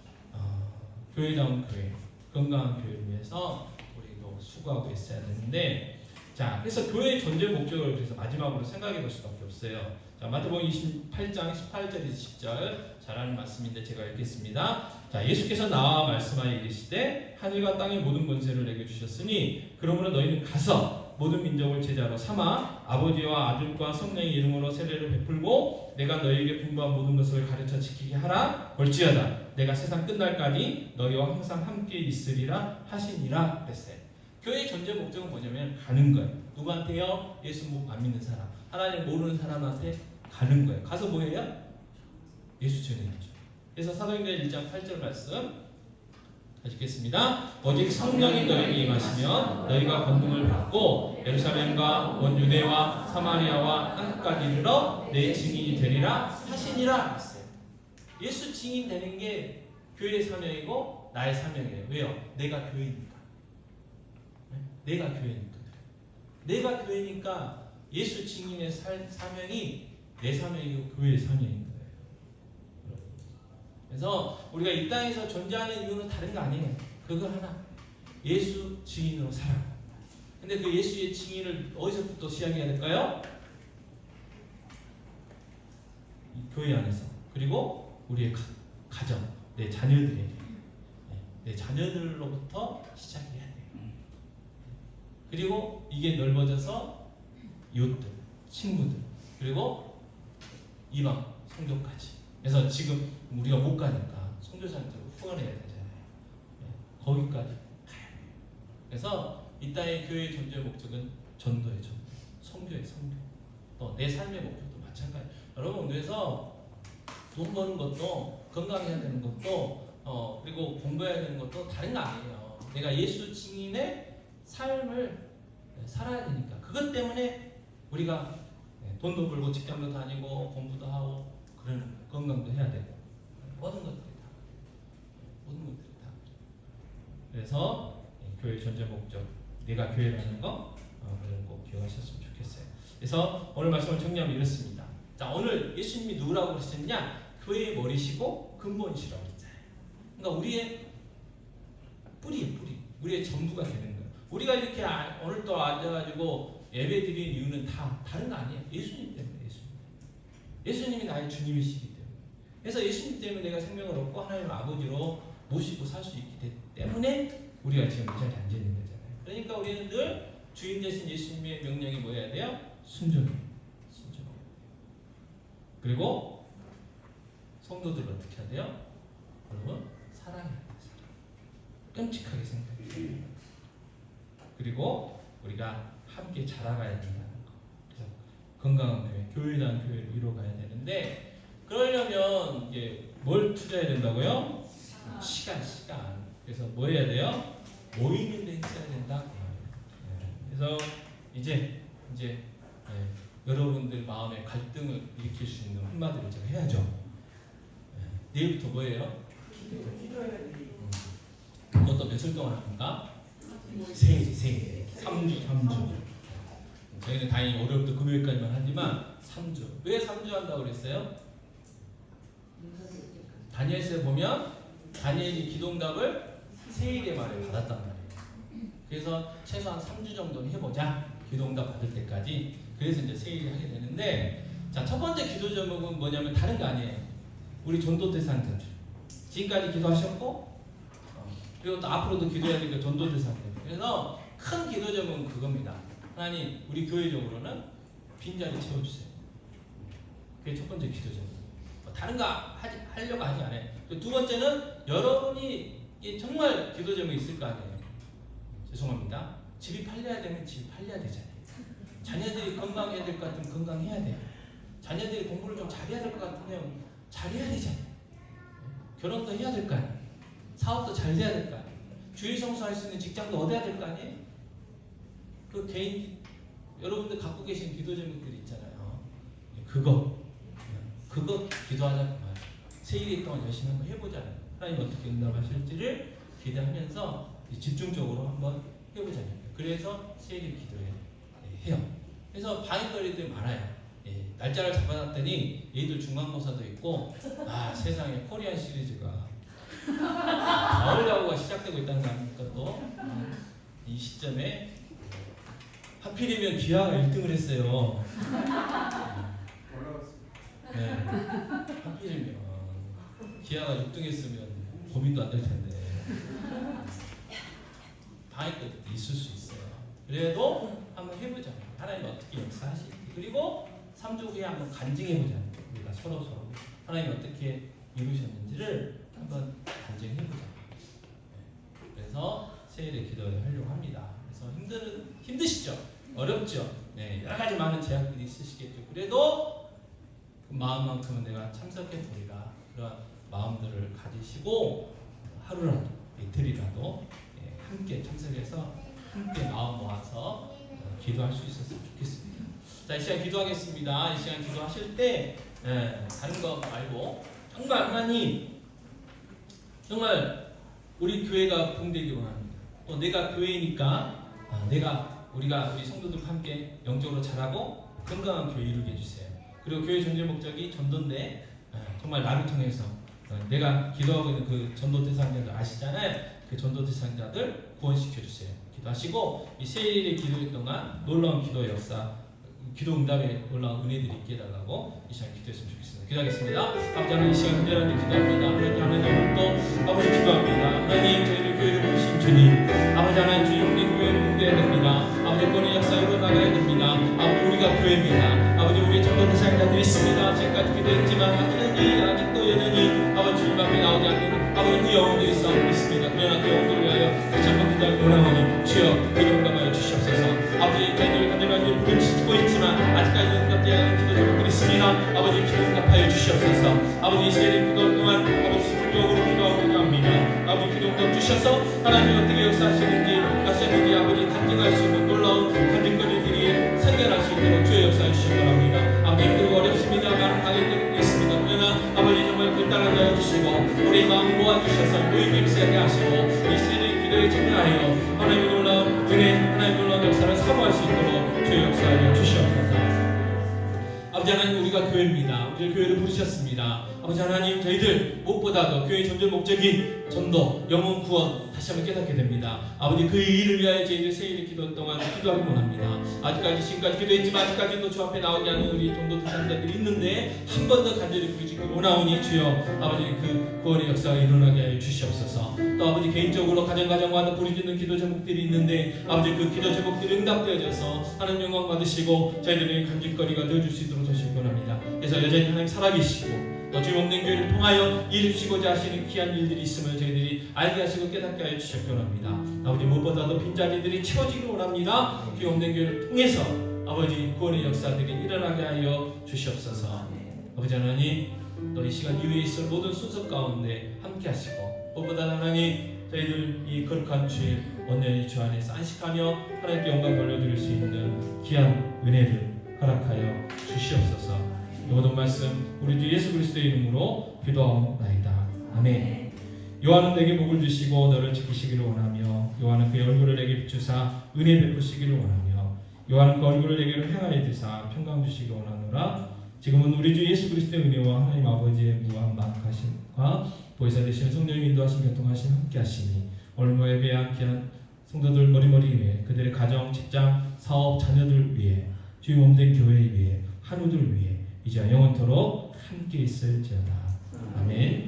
교회다운 교회, 건강한 교회를 위해서 우리도 수고하고 있어야 되는데, 자, 그래서 교회의 존재 목적을 그래서 마지막으로 생각해 볼 수밖에 없어요. 자, 마태복음 28장 18절에서 10절 잘 아는 말씀인데 제가 읽겠습니다. 자, 예수께서 나와 말씀하여 이르시되 하늘과 땅의 모든 권세를 내게 주셨으니 그러므로 너희는 가서 모든 민족을 제자로 삼아 아버지와 아들과 성령의 이름으로 세례를 베풀고 내가 너희에게 분부한 모든 것을 가르쳐 지키게 하라. 볼지어다 내가 세상 끝날까지 너희와 항상 함께 있으리라 하시니라 그랬어요. 교회의 존재 목적은 뭐냐면 가는 거예요. 누구한테요? 예수 안 믿는 사람, 하나님 모르는 사람한테 가는 거예요. 가서 뭐 해요? 예수 전해야죠. 그래서 사도행전 1장 8절 말씀 읽겠습니다. 오직 성령이 너희에게 임하시면 너희가 권능을 받고 예루살렘과 온 유대와 사마리아와 땅끝까지 이르러 내 증인이 되리라 하시니라 했어요. 예수 증인 되는 게 교회의 사명이고 나의 사명이에요. 왜요? 내가 교회니까. 내가 교회니까. 내가 교회니까 예수 증인의 사명이 내 사명이고 교회의 사명인 거예요. 그래서 우리가 이 땅에서 존재하는 이유는 다른 거 아니에요. 그거 하나, 예수 증인으로 살아갑니다. 근데 그 예수의 증인을 어디서부터 시작해야 될까요? 이 교회 안에서, 그리고 우리의 가정, 내 자녀들에게, 내 자녀들로부터 시작해야 돼요. 그리고 이게 넓어져서 이웃들, 친구들, 그리고 이방 성도까지. 그래서 지금 우리가 못 가니까 선교사님들 후원해야 되잖아요. 거기까지 가야 돼요. 그래서 이 땅의 교회의 존재 목적은 전도의 전도, 선교의 선교. 또 내 삶의 목표도 마찬가지. 여러분, 그래서 돈 버는 것도, 건강해야 되는 것도, 그리고 공부해야 되는 것도 다른 거 아니에요. 내가 예수 증인의 삶을 살아야 되니까. 그것 때문에 우리가 돈도 벌고 직장도 다니고 공부도 하고 그런 건강도 해야 되고 모든 것들이 다 그래서 교회 존재 목적, 내가 교회라는 거 그런 꼭 기억하셨으면 좋겠어요. 그래서 오늘 말씀을 정리하면 이렇습니다. 자, 오늘 예수님이 누구라고 그러셨냐? 교회의 머리시고 근본이시라고 그랬잖아요. 그러니까 우리의 뿌리예요, 뿌리. 우리의 전부가 되는 거예요. 우리가 이렇게 오늘 또 앉아가지고 예배 드리는 이유는 다 다른 거 아니에요. 예수님 때문에. 예수님이 나의 주님이시기 때문에. 그래서 예수님 때문에 내가 생명을 얻고 하나님 아버지로 모시고 살 수 있기 때문에 우리가 지금 이 자리에 앉아 있는 거잖아요. 그러니까 우리는 늘 주인 되신 예수님의 명령이 뭐 해야 돼요? 순종해요. 순종. 그리고 성도들 어떻게 해야 돼요? 여러분, 사랑해야 돼요. 끔찍하게 생각해야 돼요. 그리고 우리가 함께 자라가야 된다는 거. 그래서 건강한 교회, 교회라는 교회를 이루어가야 되는데, 그러려면 이제 뭘 투자해야 된다고요? 시간. 그래서 뭐 해야 돼요? 모이는 데 있어야 된다. 그래서 이제 여러분들 마음에 갈등을 일으킬 수 있는 한마디로 제가 해야죠. 내일부터 뭐예요? 그것도 며칠 동안 합니까? 3주. 저희는 다행히 월요일부터 금요일까지만 하지만 3주. 왜 3주 한다고 그랬어요? 다니엘서에 보면 다니엘이 기도응답을 세일의 말에 받았단 말이에요. 그래서 최소한 3주 정도는 해보자. 기도응답 받을 때까지. 그래서 이제 세일을 하게 되는데, 자, 첫 번째 기도 제목은 뭐냐면 다른 거 아니에요. 우리 전도 대상자들. 지금까지 기도하셨고, 그리고 또 앞으로도 기도해야 되니까 전도 대상자들. 그래서 큰 기도 제목은 그겁니다. 하나님, 우리 교회적으로는 빈자리 채워주세요. 그게 첫 번째 기도 제목. 다른 거 하려고 하지 않아요. 두 번째는 여러분이 정말 기도 제목이 있을 거 아니에요. 죄송합니다. 집이 팔려야 되면 집이 팔려야 되잖아요. 자녀들이 건강해야 될 것 같으면 건강해야 돼요. 자녀들이 공부를 좀 잘해야 될 것 같으면 잘해야 되잖아요. 결혼도 해야 될 거 아니에요. 사업도 잘 돼야 될 거 아니에요. 주일 성수할 수 있는 직장도 얻어야 될 거 아니에요. 그 개인 여러분들 갖고 계신 기도 제목들이 있잖아요. 그거 기도하자고 말이에요. 세일일 동안 열심히 한번 해보자는. 하나님 어떻게 응답하실지를 기대하면서 집중적으로 한번 해보자는. 그래서 세일을 기도해요. 그래서 방해거리들이 많아요. 날짜를 잡아놨더니 얘들 중간고사도 있고, 세상에 코리안 시리즈가 가을 야구가 시작되고 있다는 거 아닙니까? 또 이 시점에 하필이면 기아가 1등을 했어요. 네. 하필이면 기아가 6등 했으면 고민도 안 될 텐데 방해까지 있을 수 있어요. 그래도 한번 해보자고요. 하나님 어떻게 역사하실지. 그리고 3주 후에 한번 간증해보자고요. 우리가 서로 하나님 어떻게 이루셨는지를 한번 간증해보자고요. 그래서 세일의 기도를 하려고 합니다. 그래서 힘드시죠? 어렵죠? 네, 여러 가지 많은 제약들이 있으시겠죠. 그래도 그 마음만큼은 내가 참석해 보리라. 그런 마음들을 가지시고 하루라도 이틀이라도 함께 참석해서 함께 마음 모아서 기도할 수 있었으면 좋겠습니다. 자, 이 시간 기도하겠습니다. 이 시간 기도하실 때 다른 거 말고 정말 하나님, 정말 우리 교회가 부흥되기 원합니다. 또 내가 교회니까 우리가 우리 성도들과 함께 영적으로 자라고 건강한 교회 이루게 해주세요. 그리고 교회 존재 목적이 전도인데 정말 나를 통해서 내가 기도하고 있는 그 전도 대상자들 아시잖아요. 그 전도 대상자들 구원시켜 주세요. 기도하시고 이 세일의 기도일 동안 놀라운 기도 역사, 기도 응답에 놀라운 은혜들이 있게 해달라고 이 시간 기도했으면 좋겠습니다. 기도하겠습니다. 아버지 하나님, 이 시간 흔들하게 기도합니다. 하나님 또 아버지 기도합니다. 하나님, 저희들 교회를 보신 주님, 아버지 하나님, 주님 우리 교회 공부해야 됩니다. 아버지 권의 역사 이루어나가야 됩니다. 아버지 우리가 교회입니다. 아버지 우리 전도 대상자들이 있습니다. 지금까지 기도했지만 아직도 여전히 아버지 주님 앞에 나오지 않는 아버지 그 영혼들이 싸우고 있습니다. 그러나 그 영혼들을 위하여 다시 한번 기도하기 원하오니 주여 기도 응답하여 주시옵소서. 아버지 저희들 간절하게 부르짖고 있지만 아직까지 응답되지 않은 기도 제목들이 있습니다. 아버지 기도 응답하여 주시옵소서. 아버지 이 세례 기도 동안 아버지 집중적으로 기도하고자 합니다. 아버지 기도 응답 주셔서 하나님 어떻게 역사하시는지 아버지 간증할 수 있는 놀라운 간증거리들이 생겨날 수 있도록 주의 역사해 주시기 바랍니다. 아버지 힘들고 어렵습니다. 많은 방해들이 있습니다. 그러나 아버지 정말 불단하게 해주시고 우리 마음 모아주셔서 모임이 임세하게 하시고 이 세례 기도에 참여하여 하나님의 놀라운 은혜, 하나님의 놀라운 역사를 사모할 수 있도록 주의 역사해 주시옵소서. 아버지 하나님, 우리가 교회입니다. 우리 교회를 부르셨습니다. 아버지 하나님, 저희들 무엇보다도 교회의 존재 목적인 전도, 영혼 구원 다시 한번 깨닫게 됩니다. 아버지 그 일을 위하여 저희들 세일의 기도 동안 기도하기 원합니다. 지금까지 기도했지만 아직까지도 주 앞에 나오지 않는 우리 전도 대상자들이 있는데 한 번 더 간절히 부르짖기 원하오니 주여 아버지 그 구원의 역사가 일어나게 하여 주시옵소서. 또 아버지 개인적으로 가정마다 부르짖는 기도 제목들이 있는데 아버지 그 기도 제목들이 응답되어져서 하나님 영광 받으시고 저희들의 간직거리가 되어줄 수 있도록 도와주시기 원합니다. 그래서 여전히 하나님 살아계시고 또 주님 없는 교회를 통하여 이루시고자 하시는 귀한 일들이 있음을 저희들이 알게 하시고 깨닫게 하여 주시기 원합니다. 아버지 무엇보다도 빈자리들이 채워지기 원합니다. 주님 없는 교회를 통해서 아버지 구원의 역사들이 일어나게 하여 주시옵소서. 아버지 하나님, 또 이 시간 이후에 있을 모든 순서 가운데 함께 하시고 무엇보다 하나님 저희들 이 거룩한 주일 온전히 주 안에서 안식하며 하나님께 영광 돌려드릴 수 있는 귀한 은혜를 허락하여 주시옵소서. 모든 말씀 우리 주 예수 그리스도의 이름으로 기도하옵나이다. 아멘. 요한은 내게 복을 주시고 너를 지키시기를 원하며 요한은 그의 얼굴을 내게 비추사 은혜 베푸시기를 원하며 요한 그 얼굴을 내게로 향하여 드사 평강 주시기 원하노라. 지금은 우리 주 예수 그리스도의 은혜와 하나님 아버지의 무한 만하심과 보혜사 되시는 성령의 인도하심 교통하심 함께 하시니 오늘 모에 예배한 귀한 성도들 머리머리 위에 그들의 가정, 직장, 사업, 자녀들 위해 주의 몸된 교회 위해 한우들 위해 이제와 영원토록 함께 있을지어다. 아멘.